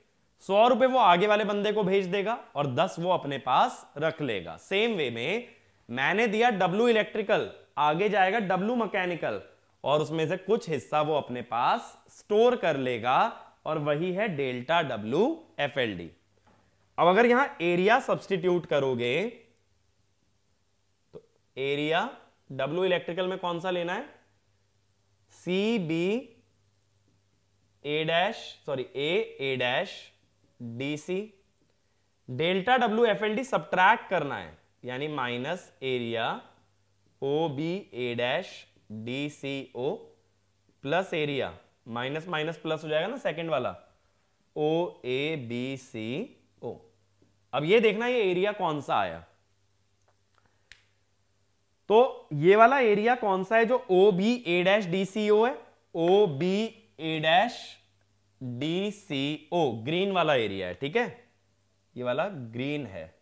100 रुपए वो आगे वाले बंदे को भेज देगा और 10 वो अपने पास रख लेगा। सेम वे में मैंने दिया W इलेक्ट्रिकल, आगे जाएगा W मैकेनिकल और उसमें से कुछ हिस्सा वो अपने पास स्टोर कर लेगा, और वही है डेल्टा WFLD। अब अगर यहां एरिया सब्स्टिट्यूट करोगे तो एरिया W इलेक्ट्रिकल में कौन सा लेना है? A-DC। डेल्टा WFLD सब्ट्रैक्ट करना है, यानी minus area OBA-DCO plus area, minus minus plus हो जाएगा ना सेकंड वाला, OABCO। अब ये देखना ये एरिया कौन सा आया। तो ये वाला एरिया कौन सा है जो OBA-DCO है? OBA-DCO ग्रीन वाला एरिया है, ठीक है। ये वाला ग्रीन है,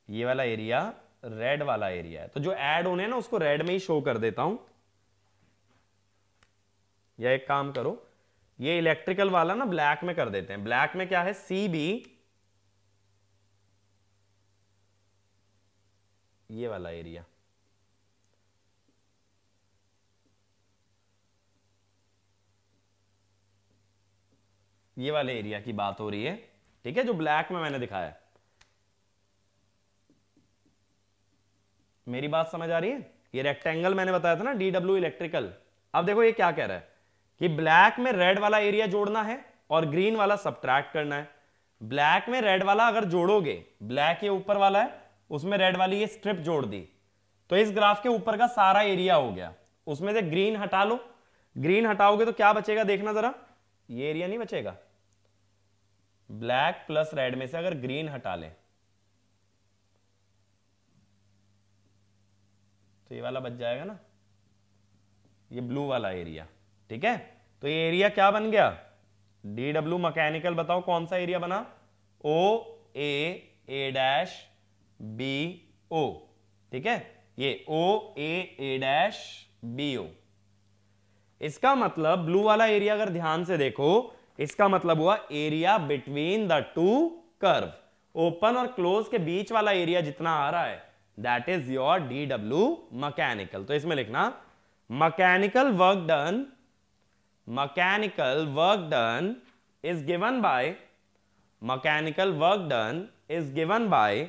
ये वाला एरिया रेड वाला एरिया है। तो जो ऐड होने हैं ना उसको रेड में ही शो कर देता हूं, या एक काम करो ये इलेक्ट्रिकल वाला ना ब्लैक में कर देते हैं। ब्लैक में क्या है? CB, ये वाला एरिया, ये वाले एरिया की बात हो रही है, ठीक है, जो ब्लैक में मैंने दिखाया। मेरी बात समझ आ रही है? ये रेक्टेंगल मैंने बताया था ना DW इलेक्ट्रिकल। अब देखो ये क्या कह रहा है कि ब्लैक में रेड वाला एरिया जोड़ना है और ग्रीन वाला सब्ट्रैक्ट करना है। ब्लैक में रेड वाला अगर जोड़ोगे, ब्लैक ये ऊपर वाला है, उसमें रेड वाली ये स्ट्रिप जोड़ दी, तो इस ग्राफ के ऊपर का सारा एरिया हो गया। उसमें से ग्रीन हटा लो, ग्रीन हटाओगे तो क्या बचेगा? देखना जरा, ये एरिया नहीं बचेगा। ब्लैक प्लस रेड में से अगर ग्रीन हटा लें तो ये वाला बच जाएगा ना, ये ब्लू वाला एरिया, ठीक है। तो ये एरिया क्या बन गया? DW mechanical. बताओ कौन सा एरिया बना? OAA-BO, ठीक है, ये OAA-BO। इसका मतलब ब्लू वाला एरिया अगर ध्यान से देखो, इसका मतलब हुआ area between the to curve. Open और क्लोज के बीच वाला एरिया जितना आ रहा है that is your DW mechanical. तो इसमें लिखना mechanical work done is given by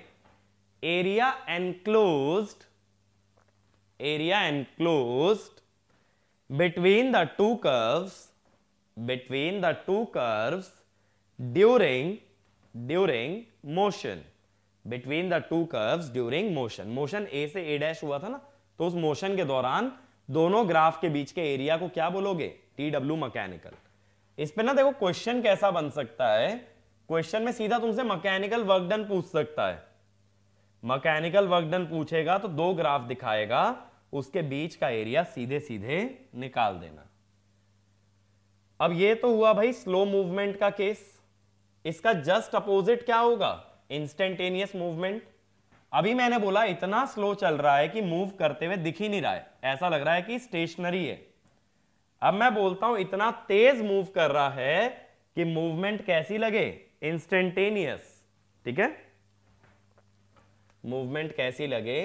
area enclosed between the two curves during motion, between the two curves during motion. Motion a से a डैश हुआ था ना, तो उस मोशन के दौरान दोनों ग्राफ के बीच के एरिया को क्या बोलोगे? T W mechanical. इस पे ना देखो क्वेश्चन कैसा बन सकता है, क्वेश्चन में सीधा तुमसे मैकेनिकल वर्क डन पूछ सकता है। मैकेनिकल वर्क डन पूछेगा तो दो ग्राफ दिखाएगा, उसके बीच का एरिया सीधे सीधे निकाल देना। अब ये तो हुआ भाई स्लो मूवमेंट का केस। इसका जस्ट अपोजिट क्या होगा? Instantaneous movement. अभी मैंने बोला इतना स्लो चल रहा है कि मूव करते हुए दिख ही नहीं रहा है, ऐसा लग रहा है कि स्टेशनरी है। अब मैं बोलता हूं इतना तेज मूव कर रहा है कि मूवमेंट कैसी लगे? इंस्टेंटेनियस। ठीक है, मूवमेंट कैसी लगे?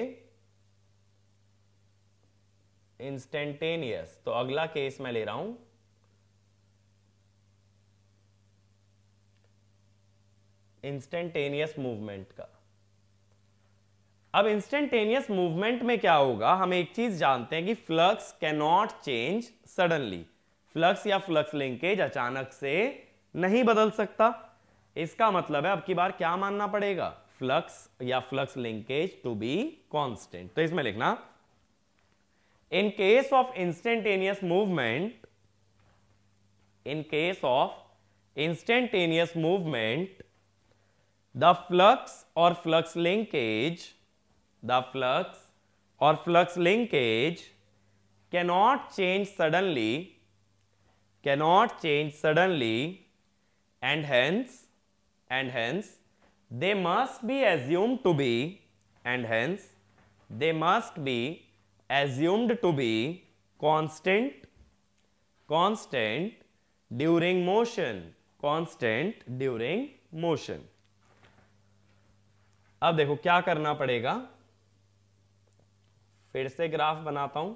इंस्टेंटेनियस। तो अगला केस मैं ले रहा हूं इंस्टेंटेनियस मूवमेंट का। अब इंस्टेंटेनियस मूवमेंट में क्या होगा? हम एक चीज जानते हैं कि flux can not change suddenly. Flux या फ्लक्स लिंकेज अचानक से नहीं बदल सकता। इसका मतलब है अब की बार क्या मानना पड़ेगा? फ्लक्स या flux linkage to be constant. तो इसमें लिखना in case of instantaneous movement, in case of instantaneous movement the flux or flux linkage cannot change suddenly and hence they must be assumed to be constant during motion। अब देखो क्या करना पड़ेगा, फिर से ग्राफ बनाता हूं।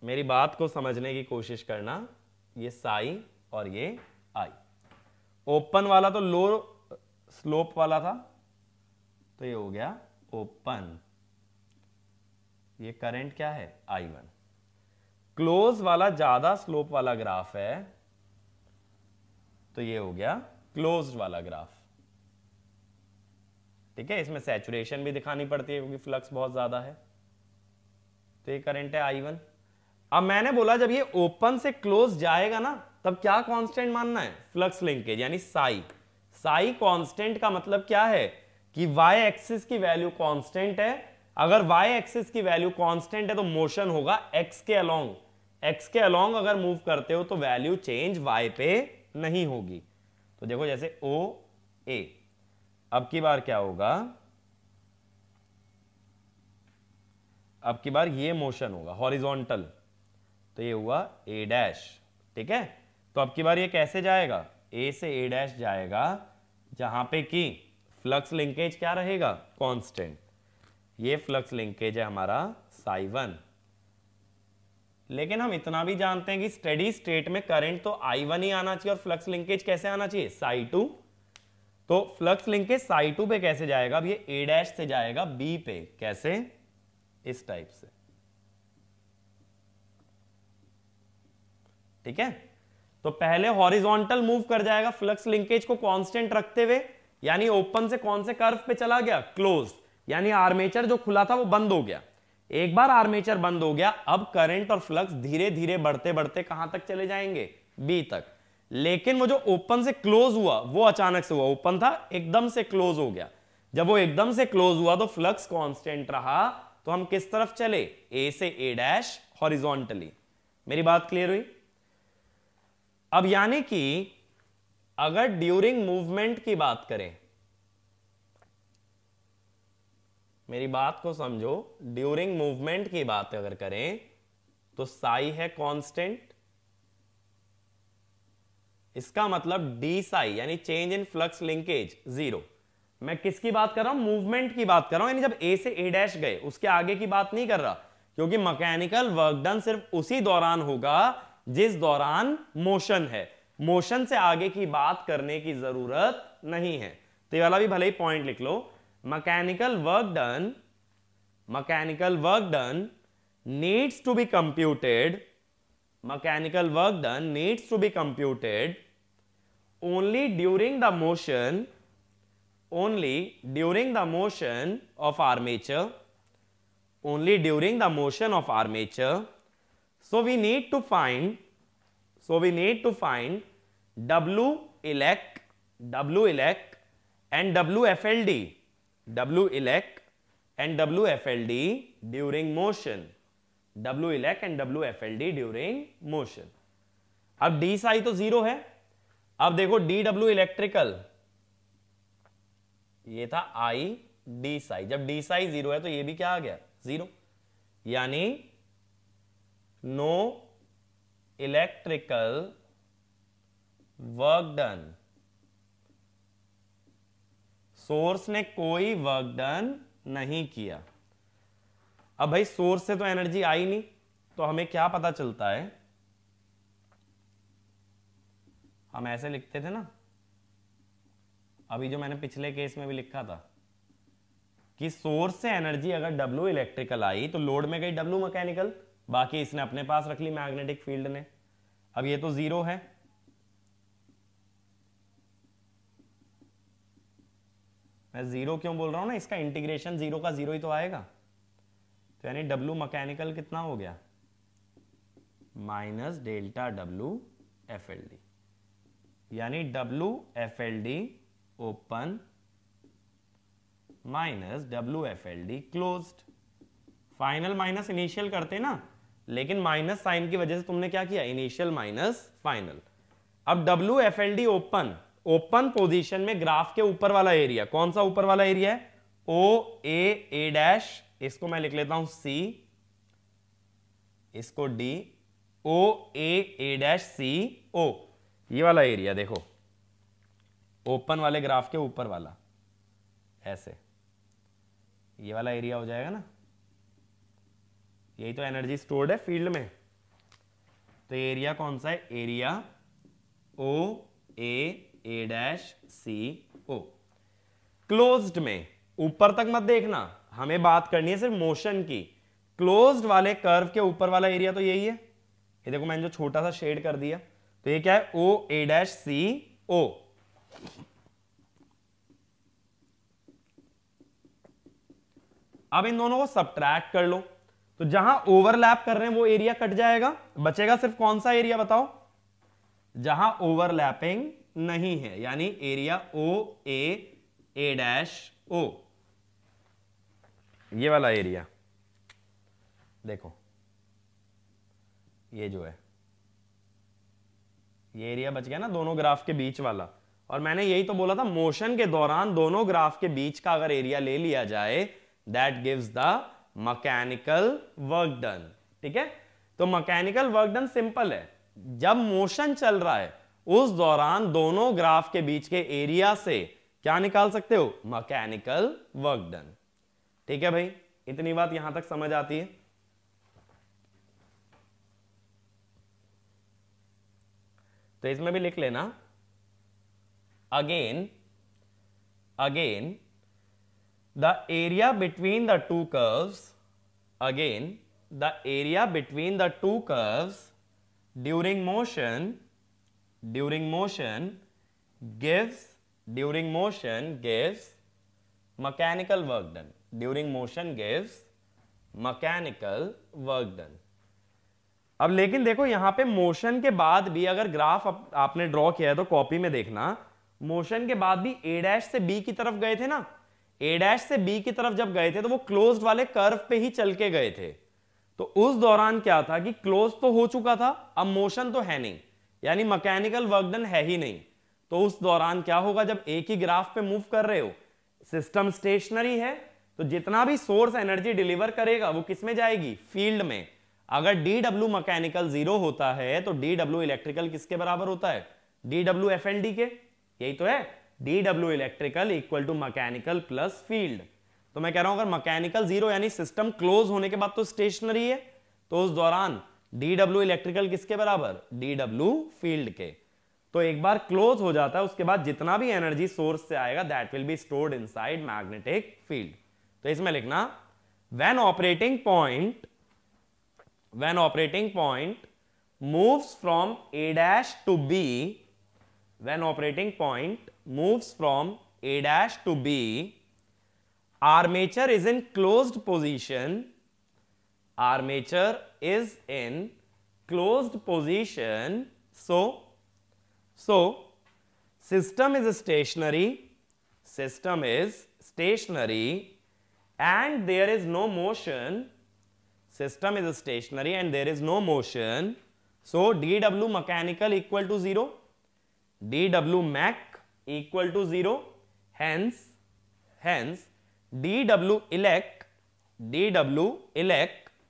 मेरी बात को समझने की कोशिश करना। ये साई और ये आई। ओपन वाला तो लो स्लोप वाला था, तो ये हो गया ओपन। ये करंट क्या है? I1। क्लोज वाला ज्यादा स्लोप वाला ग्राफ है, तो ये हो गया क्लोज्ड वाला ग्राफ। ठीक है, इसमें सैचुरेशन भी दिखानी पड़ती है क्योंकि फ्लक्स बहुत ज्यादा है। तो ये करंट है I1। अब मैंने बोला जब ये ओपन से क्लोज जाएगा ना, तब क्या कांस्टेंट मानना है? फ्लक्स लिंकेज यानी साई। साई कांस्टेंट का मतलब क्या है? कि वाई एक्सिस की वैल्यू कांस्टेंट है। अगर वाई एक्सिस की वैल्यू कांस्टेंट है तो मोशन होगा एक्स के अलोंग। एक्स के अलोंग अगर मूव करते हो तो वैल्यू चेंज वाई पे नहीं होगी। तो देखो जैसे ओ ए, अब की बार क्या होगा? अब की बार ये मोशन होगा हॉरिजॉन्टल, तो ये हुआ ए डैश। ठीक है, तो अब की बार ये कैसे जाएगा? ए से ए डैश जाएगा, जहां पे कि फ्लक्स लिंकेज क्या रहेगा? कांस्टेंट। ये फ्लक्स लिंकेज है हमारा साई1। लेकिन हम इतना भी जानते हैं कि स्टेडी स्टेट में करंट तो I1 ही आना चाहिए और फ्लक्स लिंकेज कैसे आना चाहिए? साई2। तो फ्लक्स लिंकेज साई2 पे कैसे जाएगा? अब ये ए डैश से जाएगा बी पे। कैसे? इस टाइप से। ठीक है, तो पहले हॉरिजॉन्टल मूव कर जाएगा फ्लक्स लिंकेज को कांस्टेंट रखते हुए, यानी ओपन से कौन से कर्व पे चला गया? क्लोज। यानी आर्मेचर जो खुला था वो बंद हो गया। एक बार आर्मेचर बंद हो गया, अब करंट और फ्लक्स धीरे धीरे बढ़ते बढ़ते कहां तक चले जाएंगे? बी तक। लेकिन वो जो ओपन से क्लोज हुआ वो अचानक से हुआ। ओपन था, एकदम से क्लोज हो गया। जब वो एकदम से क्लोज हुआ तो फ्लक्स कांस्टेंट रहा, तो हम किस तरफ चले? ए से ए डैश हॉरिजॉन्टली। मेरी बात क्लियर हुई? अब यानी कि अगर ड्यूरिंग मूवमेंट की बात करें, मेरी बात को समझो, ड्यूरिंग मूवमेंट की बात अगर करें तो साई है कांस्टेंट। इसका मतलब डी साई यानी चेंज इन फ्लक्स लिंकेज 0। मैं किसकी बात कर रहा हूं? मूवमेंट की बात कर रहा हूं, यानी जब ए से ए डैश गए उसके आगे की बात नहीं कर रहा, क्योंकि मैकेनिकल वर्क डन सिर्फ उसी दौरान होगा जिस दौरान मोशन है। मोशन से आगे की बात करने की जरूरत नहीं है। तो ये वाला भी भले ही पॉइंट लिख लो, mechanical work done needs to be computed, mechanical work done needs to be computed only during the motion of armature, only during the motion of armature. So we need to find W elect and WFLD during motion, अब D Sai तो zero है। अब देखो DW electrical, ये था I D Sai, जब D Sai zero है तो ये भी क्या आ गया, जीरो, यानी no electrical work done, source ने कोई वर्क डन नहीं किया। अब भाई सोर्स से तो एनर्जी आई नहीं, तो हमें क्या पता चलता है, हम ऐसे लिखते थे ना, अभी जो मैंने पिछले केस में भी लिखा था कि सोर्स से एनर्जी अगर W इलेक्ट्रिकल आई तो लोड में गई W मैकेनिकल, बाकी इसने अपने पास रख ली मैग्नेटिक फील्ड ने। अब ये तो जीरो है, मैं जीरो क्यों बोल रहा हूं ना, इसका इंटीग्रेशन जीरो का जीरो ही तो आएगा, तो यानी W मैकेनिकल कितना हो गया, माइनस डेल्टा W FLD, यानी WFLD open minus WFLD closed. Final minus initial करते ना, लेकिन माइनस साइन की वजह से तुमने क्या किया, इनिशियल माइनस फाइनल। अब WFLD ओपन पोजीशन में ग्राफ के ऊपर वाला एरिया, कौन सा ऊपर वाला एरिया है, OA डैश, इसको मैं लिख लेता हूं C, इसको D, OA डैश CO, ये वाला एरिया देखो, ओपन वाले ग्राफ के ऊपर वाला, ऐसे ये वाला एरिया हो जाएगा ना, यही तो एनर्जी स्टोर्ड है फील्ड में। तो एरिया कौन सा है, area OA dash CO। Closed में ऊपर तक मत देखना, हमें बात करनी है सिर्फ मोशन की। क्लोज्ड वाले कर्व के ऊपर वाला एरिया तो यही है, ये देखो मैंने जो छोटा सा शेड कर दिया, तो ये क्या है, OA डैश CO। अब इन दोनों को सब्ट्रैक्ट कर लो, तो जहां ओवरलैप कर रहे हैं वो एरिया कट जाएगा, बचेगा सिर्फ कौन सा एरिया बताओ, जहां ओवरलैपिंग नहीं है, यानी एरिया OA डैश O, ये वाला एरिया देखो, ये जो है ये एरिया बच गया ना दोनों ग्राफ के बीच वाला। और मैंने यही तो बोला था, मोशन के दौरान दोनों ग्राफ के बीच का अगर एरिया ले लिया जाए, that gives the mechanical work done. ठीक है, तो मैकेनिकल वर्क डन सिंपल है, जब मोशन चल रहा है उस दौरान दोनों ग्राफ के बीच के एरिया से क्या निकाल सकते हो, मैकेनिकल वर्क डन। ठीक है भाई, इतनी बात यहां तक समझ आती है। तो इसमें भी लिख लेना, again the area between the to curves, again the area between the to curves during motion gives mechanical work done, during motion gives mechanical work done। अब लेकिन देखो यहां पे मोशन के बाद भी अगर ग्राफ आपने ड्रॉ किया है तो कॉपी में देखना, मोशन के बाद भी A डैश से B की तरफ गए थे ना, A डैश से B की तरफ जब गए थे तो वो क्लोज्ड वाले कर्व पे ही चल के गए थे। तो उस दौरान क्या था कि क्लोज तो हो चुका था, अब मोशन तो है नहीं, यानी मैकेनिकल वर्क डन है ही नहीं। तो उस दौरान क्या होगा, जब एक ही ग्राफ पे मूव कर रहे हो, सिस्टम स्टेशनरी है, तो जितना भी सोर्स एनर्जी डिलीवर करेगा वो किस में जाएगी, फील्ड में। अगर DW मैकेनिकल जीरो होता है तो DW इलेक्ट्रिकल किसके बराबर होता है, DW FLD के, यही तो है, DW electrical equal to mechanical plus field. तो मैं कह रहा हूं अगर मैकेनिकल जीरो यानी सिस्टम क्लोज होने के बाद तो स्टेशनरी है, तो उस दौरान DW इलेक्ट्रिकल किसके बराबर, DW फील्ड के। तो एक बार क्लोज हो जाता है उसके बाद जितना भी एनर्जी सोर्स से आएगा that will be stored inside magnetic field. तो इसमें लिखना when operating point moves from A dash to B, when operating point moves from A dash to B, armature is in closed position. Armature is in closed position. So system is stationary. System is stationary, and there is no motion. System is stationary and there is no motion. So dW mechanical equal to 0, dW mech equal to 0, hence dW elect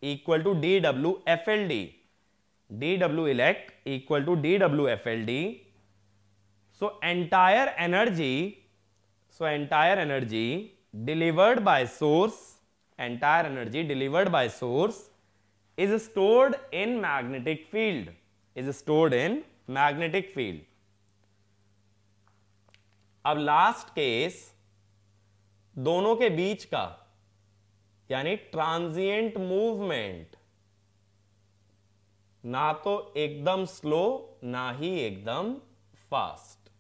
equal to dW FLD, dW elect equal to dW FLD. So entire energy delivered by source, is stored in magnetic field, अब last case दोनों के बीच का यानी transient movement, ना तो एकदम slow ना ही एकदम फास्ट।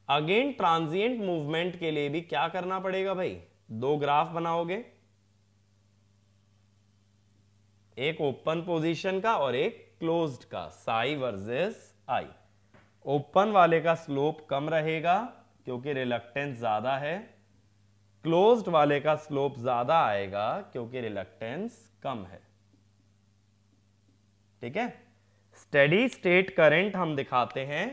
अगेन ट्रांजिएंट मूवमेंट के लिए भी क्या करना पड़ेगा भाई, दो ग्राफ बनाओगे, एक ओपन पोजीशन का और एक क्लोज्ड का, साई वर्सेस आई। ओपन वाले का स्लोप कम रहेगा क्योंकि रिलक्टेंस ज्यादा है, क्लोज्ड वाले का स्लोप ज्यादा आएगा क्योंकि रिलक्टेंस कम है। ठीक है, स्टेडी स्टेट करंट हम दिखाते हैं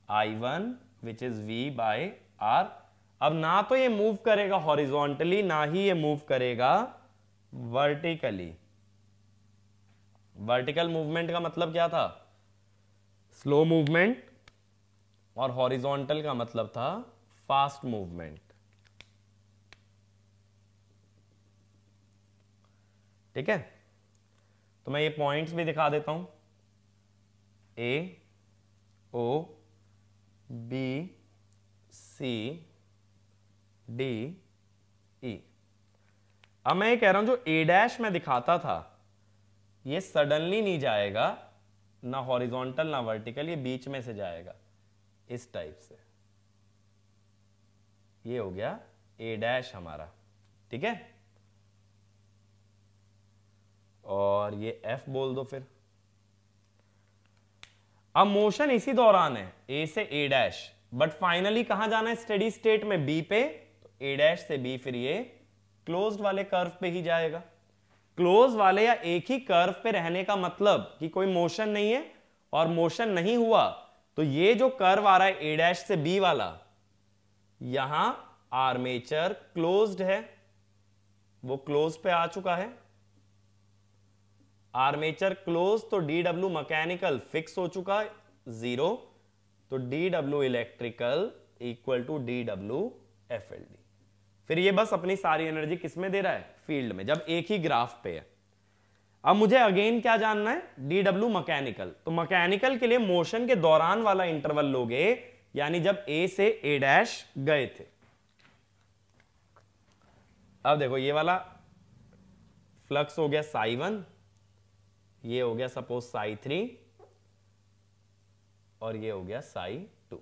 I1 which is V by R। अब ना तो ये मूव करेगा हॉरिजॉन्टली ना ही ये मूव करेगा वर्टिकली। वर्टिकल मूवमेंट का मतलब क्या था, स्लो मूवमेंट, और हॉरिजॉन्टल का मतलब था फास्ट मूवमेंट। ठीक है, तो मैं ये पॉइंट्स भी दिखा देता हूं, A O B C D E। अब मैं ये कह रहा हूं जो A डैश में दिखाता था ये सडनली नहीं जाएगा, ना हॉरिजॉन्टल ना वर्टिकल, ये बीच में से जाएगा इस टाइप से। ये हो गया A डैश हमारा। ठीक है, और ये F बोल दो फिर। अब मोशन इसी दौरान है A से A डैश, बट फाइनली कहां जाना है, स्टेडी स्टेट में B पे। तो A डैश से B फिर ये क्लोज्ड वाले कर्व पे ही जाएगा। क्लोज वाले या एक ही कर्व पे रहने का मतलब कि कोई मोशन नहीं है, और मोशन नहीं हुआ तो ये जो कर्व आ रहा है A डैश से B वाला, यहां आर्मेचर क्लोज्ड है, वो क्लोज पे आ चुका है। आर्मेचर क्लोज तो DW मैकेनिकल फिक्स हो चुका है 0, तो DW electrical equal to DW FLD। फिर ये बस अपनी सारी एनर्जी किसमें दे रहा है, फील्ड में, जब एक ही ग्राफ पे है। अब मुझे अगेन क्या जानना है, DW मैकेनिकल। तो मैकेनिकल के लिए मोशन के दौरान वाला इंटरवल लोगे, यानी जब A से A डैश गए थे। अब देखो ये वाला फ्लक्स हो गया psi1, ये हो गया सपोज psi3, और ये हो गया psi2।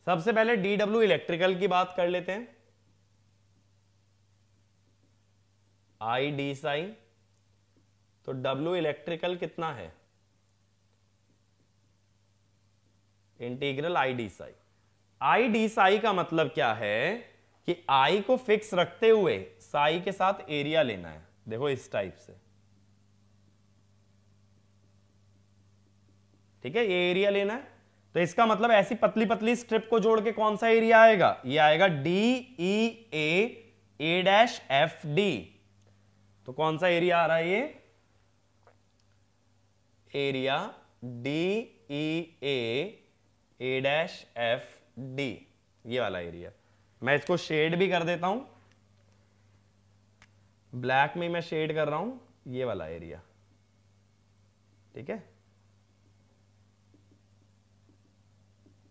सबसे पहले DW इलेक्ट्रिकल की बात कर लेते हैं। I d psi, तो W इलेक्ट्रिकल कितना है, integral I d psi। I d psi का मतलब क्या है कि I को फिक्स रखते हुए psi के साथ एरिया लेना है। देखो इस टाइप से, ठीक है, ये एरिया लेना है। तो इसका मतलब ऐसी पतली पतली स्ट्रिप को जोड़ के कौन सा एरिया आएगा, ये आएगा DEA A डैश FD। तो कौन सा एरिया आ रहा है, ये area DEA A dash FD, ये वाला एरिया। मैं इसको शेड भी कर देता हूं, ब्लैक में मैं शेड कर रहा हूं, ये वाला एरिया। ठीक है,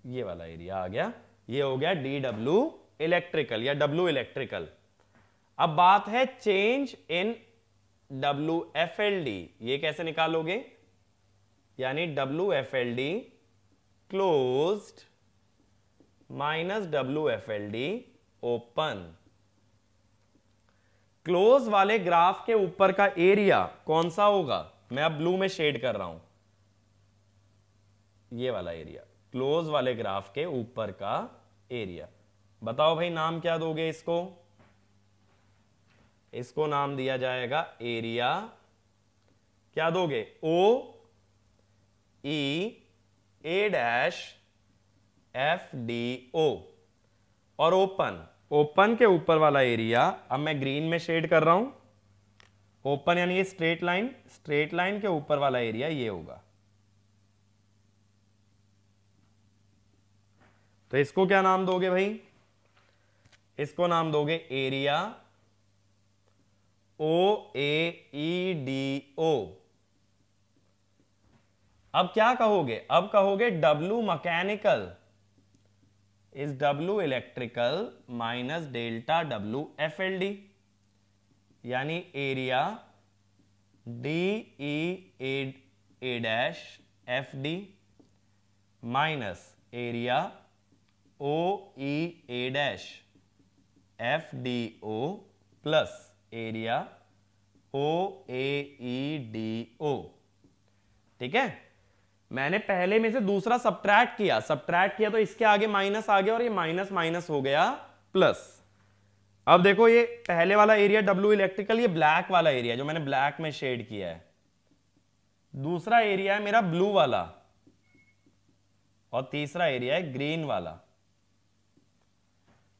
ये वाला एरिया आ गया, ये हो गया DW इलेक्ट्रिकल या W इलेक्ट्रिकल। अब बात है चेंज इन WFLD, ये कैसे निकालोगे? यानी WFLD closed minus WFLD open. Close वाले ग्राफ के ऊपर का एरिया कौन सा होगा? मैं अब ब्लू में शेड कर रहा हूं, ये वाला एरिया, क्लोज वाले ग्राफ के ऊपर का एरिया। बताओ भाई नाम क्या दोगे इसको? इसको नाम दिया जाएगा एरिया, क्या दोगे? OEA-FDO। और ओपन के ऊपर वाला एरिया, अब मैं ग्रीन में शेड कर रहा हूं, ओपन यानी ये स्ट्रेट लाइन के ऊपर वाला एरिया ये होगा। तो इसको क्या नाम दोगे भाई? इसको नाम दोगे एरिया OAEDO। अब क्या कहोगे? अब कहोगे W mechanical is W electrical minus delta WFLD, यानी area DEA-FD minus area OEA-FDO plus area OAEDO। ठीक है, मैंने पहले में से दूसरा सब्ट्रैक्ट किया तो इसके आगे माइनस आ गया और ये माइनस माइनस हो गया प्लस। अब देखो ये पहले वाला एरिया W इलेक्ट्रिकल, ये ब्लैक वाला एरिया जो मैंने ब्लैक में शेड किया है, दूसरा एरिया है मेरा ब्लू वाला, और तीसरा एरिया है ग्रीन वाला।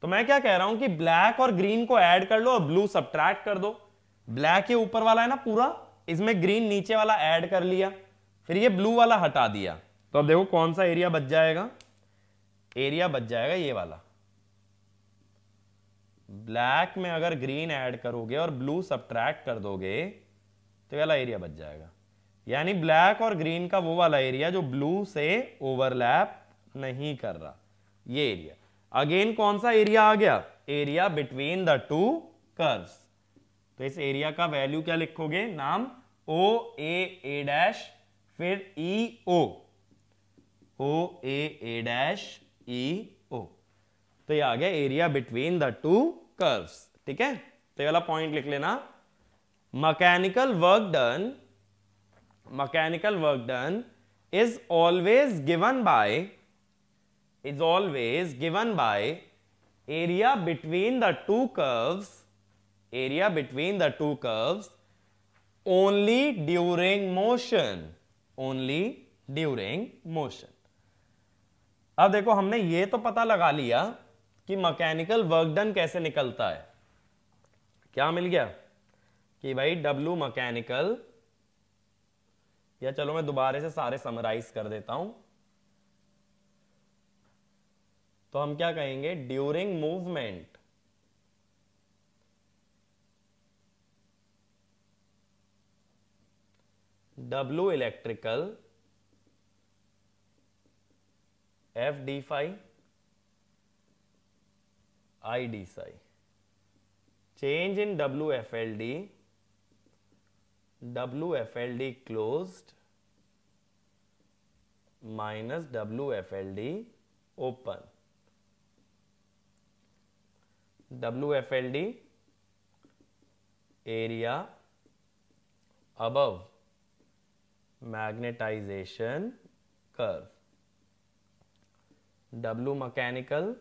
तो मैं क्या कह रहा हूं कि ब्लैक और ग्रीन को ऐड कर लो और ब्लू सब्ट्रैक्ट कर दो। ब्लैक ये ऊपर वाला है ना पूरा, इसमें ग्रीन नीचे वाला ऐड कर लिया, फिर ये ब्लू वाला हटा दिया। तो अब देखो कौन सा एरिया बच जाएगा? एरिया बच जाएगा ये वाला। ब्लैक में अगर ग्रीन ऐड करोगे और ब्लू सब्ट्रैक्ट कर दोगे तो ये वाला एरिया बच जाएगा। यानी ब्लैक और ग्रीन का वो वाला एरिया जो ब्लू से ओवरलैप नहीं कर रहा, ये एरिया। अगेन कौन सा एरिया आ गया? Area between the to curves. तो इस एरिया का वैल्यू क्या लिखोगे? नाम OAA- फिर EO, OAA-EO। तो ये आ गया area between the to curves. ठीक है, तो ये वाला पॉइंट लिख लेना। Mechanical work done is always given by area between the two curves only during motion। अब देखो हमने ये तो पता लगा लिया कि मैकेनिकल वर्क डन कैसे निकलता है। क्या मिल गया? कि भाई W मैकेनिकल, या चलो मैं दोबारा से सारे समराइज कर देता हूं। तो हम क्या कहेंगे? During movement W electrical F d phi I d psi, change in WFLD closed minus WFLD open। WFLD area above magnetization curve, W mechanical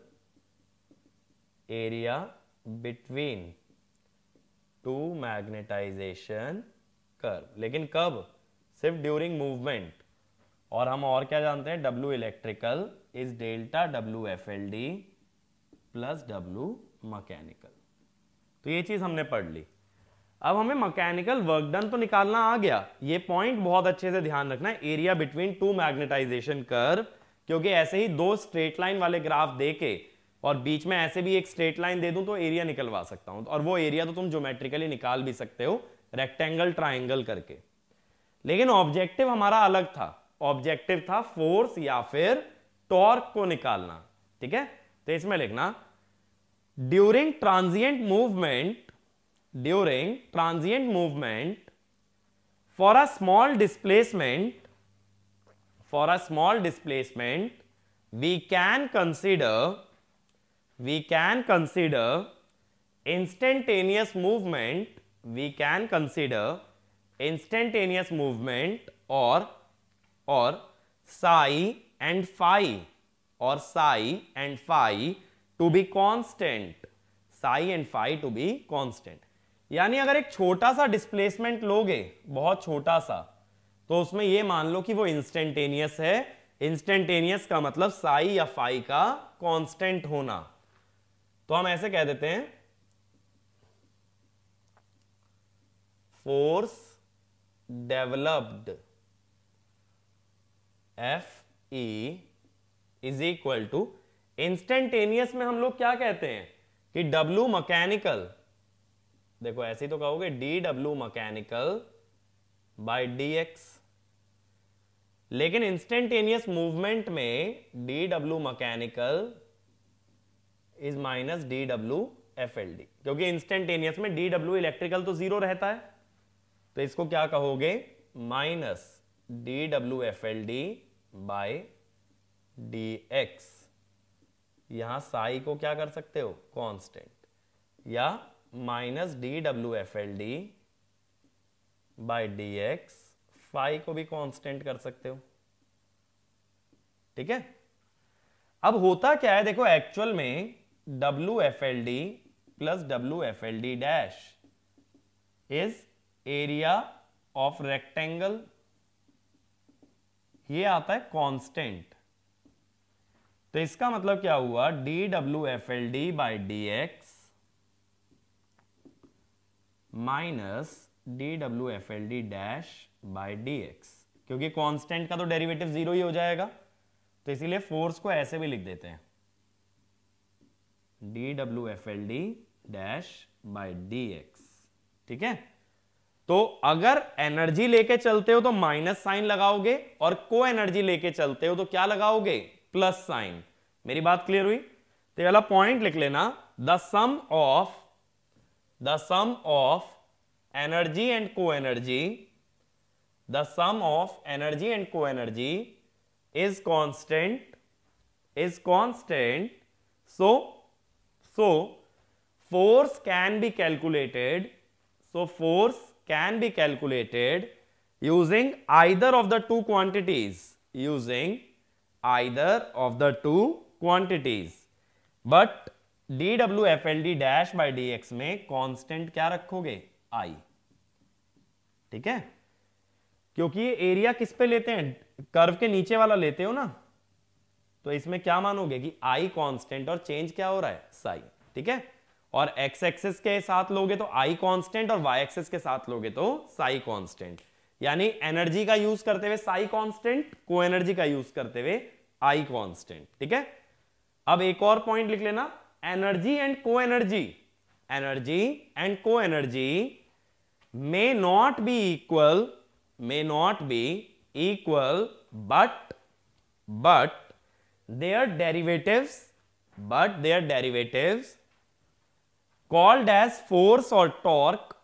area between two magnetization curve। लेकिन कब? सिर्फ ड्यूरिंग मूवमेंट। और हम और क्या जानते हैं? W electrical is delta WFLD plus W mechanical. तो ये चीज हमने पढ़ ली। अब हमें मैकेनिकल वर्क डन तो निकालना आ गया। ये पॉइंट बहुत अच्छे से ध्यान रखना है, area between two magnetisation curve, क्योंकि ऐसे ही दो स्ट्रेट लाइन वाले ग्राफ देके और बीच में ऐसे भी एक स्ट्रेट लाइन दे दूं तो एरिया निकलवा सकता हूं, और वो एरिया तो तुम ज्योमेट्रिकली निकाल भी सकते हो रेक्टेंगल ट्राइंगल करके। लेकिन ऑब्जेक्टिव हमारा अलग था, ऑब्जेक्टिव था फोर्स या फिर टॉर्क को निकालना। ठीक है, तो इसमें लिखना during transient movement for a small displacement we can consider instantaneous movement or psi and phi to be constant। यानी अगर एक छोटा सा डिस्प्लेसमेंट लोगे, बहुत छोटा सा, तो उसमें यह मान लो कि वो इंस्टेंटेनियस है। इंस्टेंटेनियस का मतलब साई या फाई का कांस्टेंट होना। तो हम ऐसे कह देते हैं force developed Fe is equal to, instantaneous में हम लोग क्या कहते हैं कि W मैकेनिकल, देखो ऐसे ही तो कहोगे dW मैकेनिकल बाय dx, लेकिन इंस्टेंटेनियस मूवमेंट में dW mechanical is minus dW FLD, क्योंकि इंस्टेंटेनियस में dW इलेक्ट्रिकल तो जीरो रहता है, तो इसको क्या कहोगे minus dW FLD by dx। यहां साई को क्या कर सकते हो कांस्टेंट, या minus dW FLD by dx, phi को भी कांस्टेंट कर सकते हो। ठीक है, अब होता क्या है देखो, एक्चुअल में WFLD plus WFLD dash is area of rectangle, ये आता है कांस्टेंट। तो इसका मतलब क्या हुआ, dWFLD by dx minus dWFLD dash by dx, क्योंकि कांस्टेंट का तो डेरिवेटिव जीरो ही हो जाएगा, तो इसीलिए फोर्स को ऐसे भी लिख देते हैं dWFLD डैश बाय dx। ठीक है, तो अगर एनर्जी लेके चलते हो तो माइनस साइन लगाओगे, और को एनर्जी लेके चलते हो तो क्या लगाओगे प्लस साइन। मेरी बात क्लियर हुई? तो ये वाला पॉइंट लिख लेना, the sum of energy and coenergy, the sum of energy and co-energy is constant, so force can be calculated using either of the two quantities, but dWFLD dash by dx में constant क्या रखोगे I। ठीक है, क्योंकि ये area किस पे लेते हैं, कर्व के नीचे वाला लेते हो ना, तो इसमें क्या मानोगे कि I कांस्टेंट और चेंज क्या हो रहा है साई। ठीक है, और x एक्सिस के साथ लोगे तो I कांस्टेंट, और y एक्सिस के साथ लोगे तो साई कांस्टेंट। यानी एनर्जी का यूज करते हुए साई कांस्टेंट, को एनर्जी का यूज करते हुए I कांस्टेंट। ठीक है, अब एक और पॉइंट लिख लेना, एनर्जी एंड को energy may not be equal, but their derivatives called as force or torque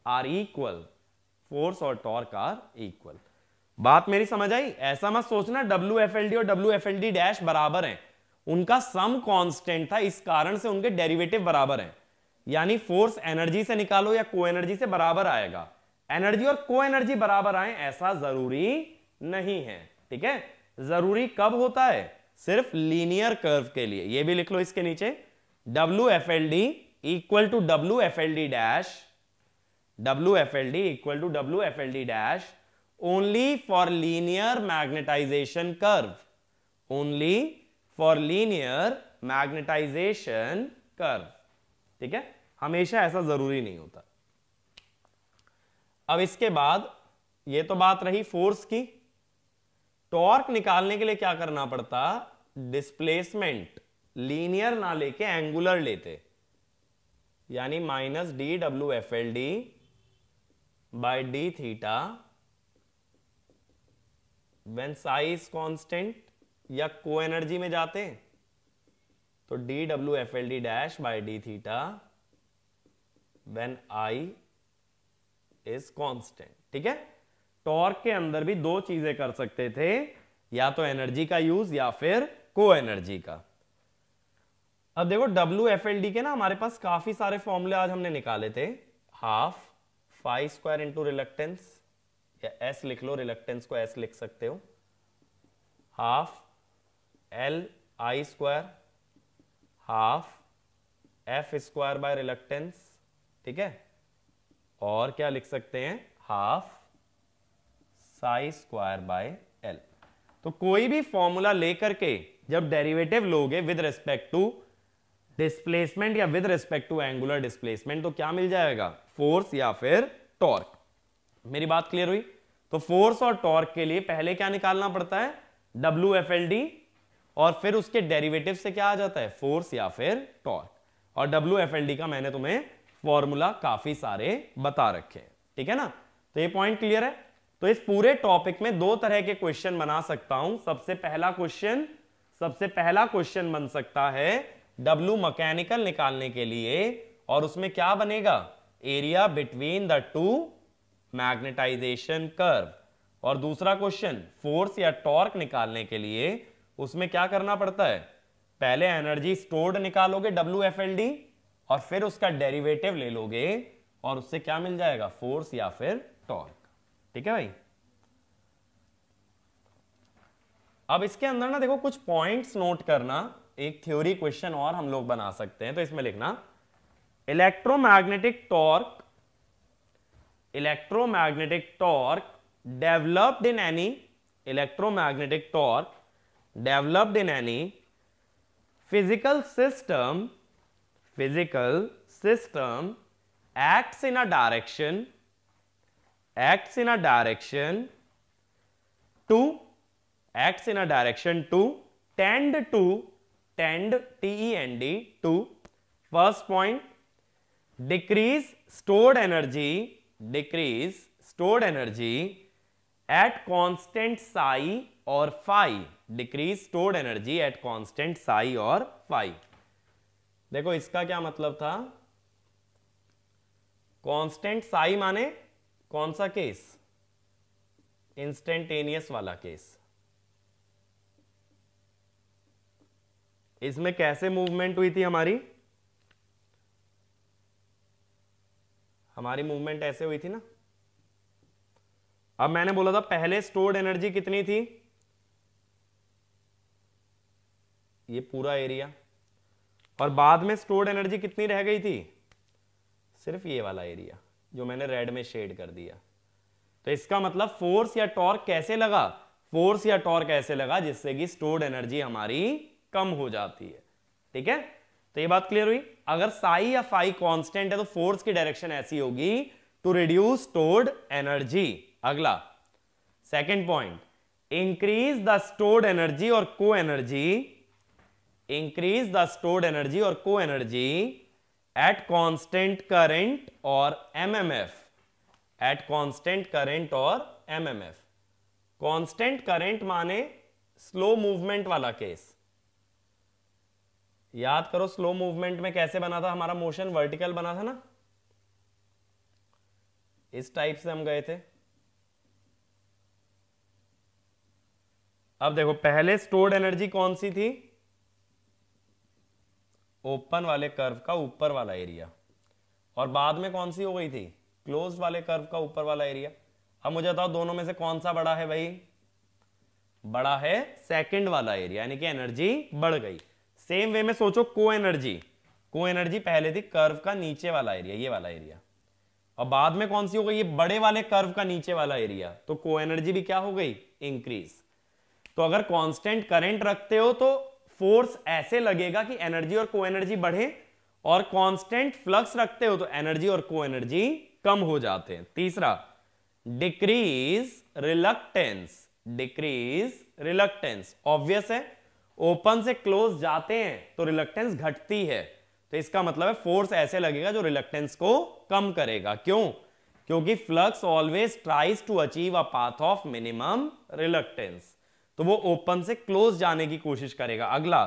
are equal। बात मेरी समझ आई? ऐसा मत सोचना WFLD और WFLD डैश बराबर हैं, उनका सम कांस्टेंट था, इस कारण से उनके डेरिवेटिव बराबर हैं। यानी फोर्स एनर्जी से निकालो या को एनर्जी से बराबर आएगा, एनर्जी और को एनर्जी बराबर आए ऐसा जरूरी नहीं है। ठीक है, जरूरी कब होता है, सिर्फ लीनियर कर्व के लिए। ये भी लिख लो इसके नीचे, WFLD equal to WFLD dash only for linear magnetisation curve. ठीक है, हमेशा ऐसा जरूरी नहीं होता। अब इसके बाद ये तो बात रही फोर्स की, टॉर्क निकालने के लिए क्या करना पड़ता, डिस्प्लेसमेंट लीनियर ना लेके एंगुलर लेते, यानी minus dWFLD by d theta when psi is constant या को एनर्जी में जाते हैं तो dWFLD dash by d theta when I is constant. ठीक है, टॉर्क के अंदर भी दो चीजें कर सकते थे, या तो एनर्जी का यूज या फिर को एनर्जी का। अब देखो WFLD के ना हमारे पास काफी सारे फॉर्मूले आज हमने निकाले थे। Half phi square into reluctance, या S लिख लो, रिलक्टेंस को S लिख सकते हो, half LI square half F square by reluctance. ठीक है, और क्या लिख सकते हैं, half psi square by L। तो कोई भी फॉर्मूला लेकर के जब डेरिवेटिव लोगे विद रिस्पेक्ट टू डिस्प्लेसमेंट या with respect to angular displacement, तो क्या मिल जाएगा, फोर्स या फिर टॉर्क। मेरी बात क्लियर हुई? तो फोर्स और टॉर्क के लिए पहले क्या निकालना पड़ता है, WFLD, और फिर उसके डेरिवेटिव से क्या आ जाता है, फोर्स या फिर टॉर्क। और WFLD का मैंने तुम्हें फॉर्मूला काफी सारे बता रखे हैं। ठीक है ना, तो ये पॉइंट क्लियर है। तो इस पूरे टॉपिक में दो तरह के क्वेश्चन बना सकता हूं। सबसे पहला क्वेश्चन बन सकता है W मैकेनिकल निकालने के लिए, और उसमें क्या बनेगा, area between the two magnetisation curve. और दूसरा क्वेश्चन फोर्स या टॉर्क निकालने के लिए, उसमें क्या करना पड़ता है, पहले एनर्जी स्टोर्ड निकालोगे WFLD, और फिर उसका डेरिवेटिव ले लोगे, और उससे क्या मिल जाएगा, फोर्स या फिर टॉर्क। ठीक है भाई। अब इसके अंदर ना देखो कुछ पॉइंट्स नोट करना, एक थ्योरी क्वेश्चन और हम लोग बना सकते हैं। तो इसमें लिखना, electromagnetic torque developed in any physical system acts in a direction to tend to first point decrease stored energy at constant psi or phi, decrease stored energy at constant psi or phi। देखो इसका क्या मतलब था, constant Sai माने कौन सा case, instantaneous वाला case. इसमें कैसे मूवमेंट हुई थी हमारी मूवमेंट ऐसे हुई थी ना। अब मैंने बोला था पहले स्टोर्ड एनर्जी कितनी थी, ये पूरा एरिया, और बाद में स्टोर्ड एनर्जी कितनी रह गई थी, सिर्फ ये वाला एरिया जो मैंने रेड में शेड कर दिया। तो इसका मतलब फोर्स या टॉर्क कैसे लगा, जिससे कि स्टोर्ड एनर्जी हमारी कम हो जाती है। ठीक है, तो ये बात क्लियर हुई। अगर साई या फाई कांस्टेंट है तो फोर्स की डायरेक्शन ऐसी होगी, टू रिड्यूस स्टोर्ड एनर्जी। अगला second point, increase the stored energy और को एनर्जी at constant current और MMF, कांस्टेंट करंट माने स्लो मूवमेंट वाला केस। याद करो स्लो मूवमेंट में कैसे बना था हमारा मोशन, वर्टिकल बना था ना, इस टाइप से हम गए थे। अब देखो पहले स्टोर्ड एनर्जी कौन सी थी, ओपन वाले कर्व का ऊपर वाला एरिया, और बाद में कौन सी हो गई थी, क्लोज्ड वाले कर्व का ऊपर वाला एरिया। अब मुझे बताओ दोनों में से कौन सा बड़ा है भाई, बड़ा है सेकंड वाला एरिया, यानी कि एनर्जी बढ़ गई। सेम वे में सोचो को एनर्जी पहले थी कर्व का नीचे वाला एरिया, ये वाला एरिया, और बाद में कौन सी हो गई, ये बड़े वाले कर्व का नीचे वाला एरिया। तो को एनर्जी भी क्या हो गई, इंक्रीज। तो अगर कांस्टेंट करंट रखते हो तो फोर्स ऐसे लगेगा कि एनर्जी और को एनर्जी बढ़े, और कांस्टेंट फ्लक्स रखते हो तो एनर्जी और को एनर्जी कम हो जाते हैं। तीसरा, डिक्रीज रिलक्टेंस, ऑब्वियस है, ओपन से क्लोज जाते हैं तो रिलक्टेंस घटती है, तो इसका मतलब है फोर्स ऐसे लगेगा जो रिलक्टेंस को कम करेगा। क्यों, क्योंकि flux always tries to achieve a path of minimum reluctance, तो वो ओपन से क्लोज जाने की कोशिश करेगा। अगला,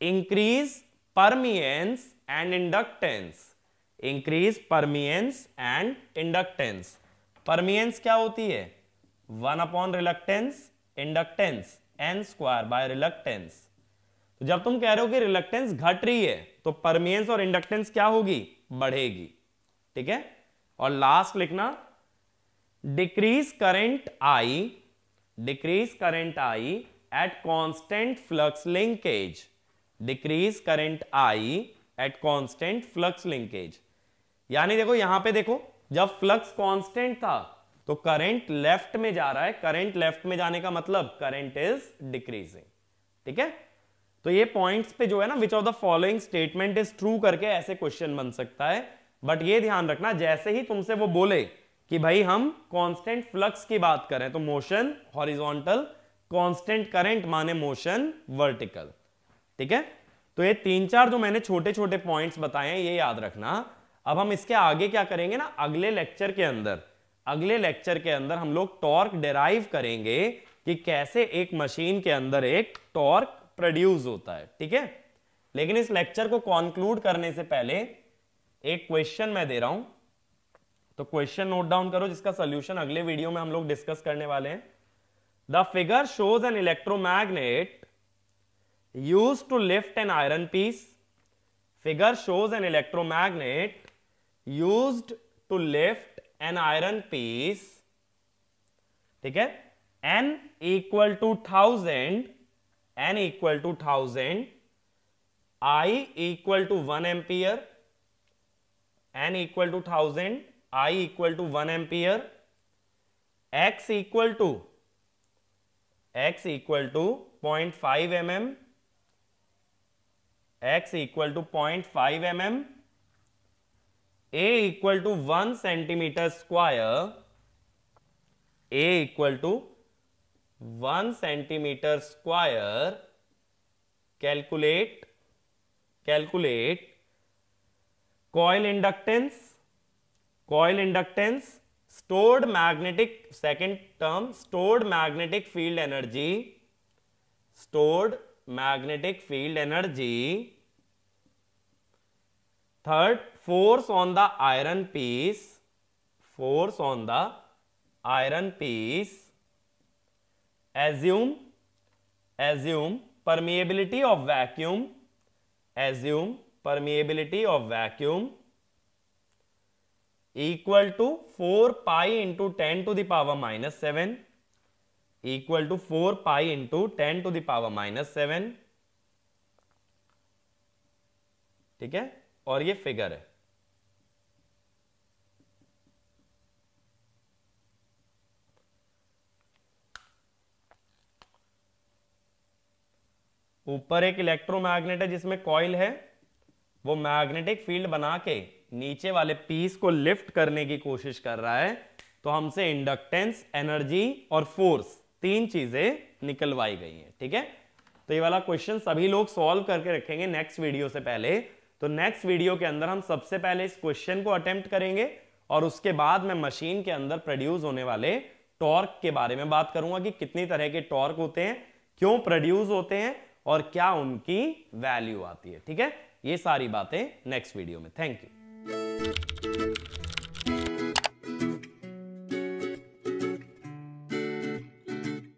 increase परमियंस and inductance. Increase परमियंस and inductance. परमियंस क्या होती है? 1 upon reluctance, inductance n square by reluctance. तो जब तुम कह रहे हो कि रिलक्टेंस घट रही है तो परमियंस और इंडक्टेंस क्या होगी? बढ़ेगी। ठीक है। और लास्ट लिखना, decrease current I, decrease current I at constant flux linkage. Decrease current I at constant flux linkage, यानी देखो यहां पे देखो, जब फ्लक्स कांस्टेंट था तो करंट लेफ्ट में जा रहा है। करंट लेफ्ट में जाने का मतलब करंट इज डिक्रीजिंग। ठीक है। तो ये पॉइंट्स पे जो है ना, which of the following statement is true करके ऐसे क्वेश्चन बन सकता है। बट ये ध्यान रखना, जैसे ही तुमसे वो बोले कि भाई हम कांस्टेंट फ्लक्स की बात करें तो मोशन हॉरिजॉन्टल, कांस्टेंट करंट माने मोशन वर्टिकल। ठीक है। तो ये 3-4 जो मैंने छोटे छोटे पॉइंट्स बताए हैं ये याद रखना। अब हम इसके आगे क्या करेंगे ना, अगले लेक्चर के अंदर, अगले लेक्चर के अंदर हम लोग टॉर्क डिराइव करेंगे कि कैसे एक मशीन के अंदर एक टॉर्क प्रोड्यूस होता है। ठीक है। लेकिन इस लेक्चर को कंक्लूड करने से पहले एक क्वेश्चन मैं दे रहा हूं, तो क्वेश्चन नोट डाउन करो जिसका सॉल्यूशन अगले वीडियो में हम लोग डिस्कस करने वाले हैं। The figure shows an electromagnet used to lift an iron piece. Figure shows an electromagnet used to lift an iron piece. ठीक है। n equal to 1000, n equal to 1000, I equal to 1 ampere, n equal to 1000, I equal to 1 ampere, x equal to 0.5 mm, x equal to 0.5 mm, a equal to 1 centimetre square, a equal to 1 centimetre square. Calculate coil inductance, coil inductance, stored magnetic, second term stored magnetic field energy, stored magnetic field energy. Third, force on the iron piece, force on the iron piece. assume permeability of vacuum, assume permeability of vacuum equal to 4 pi into 10 to the power minus 7, equal to 4 pi into 10 to the power minus 7। ठीक है। और ये figure है। ऊपर एक electromagnet है जिसमें coil है, वो मैग्नेटिक फील्ड बना के नीचे वाले पीस को लिफ्ट करने की कोशिश कर रहा है। तो हमसे इंडक्टेंस, एनर्जी और फोर्स, 3 चीजें निकलवाई गई हैं। ठीक है। तो ये वाला क्वेश्चन सभी लोग सॉल्व करके रखेंगे नेक्स्ट वीडियो से पहले। तो नेक्स्ट वीडियो के अंदर हम सबसे पहले इस क्वेश्चन को अटेम्प्ट करेंगे और उसके बाद मैं मशीन के अंदर प्रोड्यूस होने वाले टॉर्क के बारे में बात करूंगा कि कितनी तरह के टॉर्क होते हैं, क्यों प्रोड्यूस होते हैं और क्या उनकी वैल्यू आती है। ठीक है। ये सारी बातें नेक्स्ट वीडियो में। Thank you.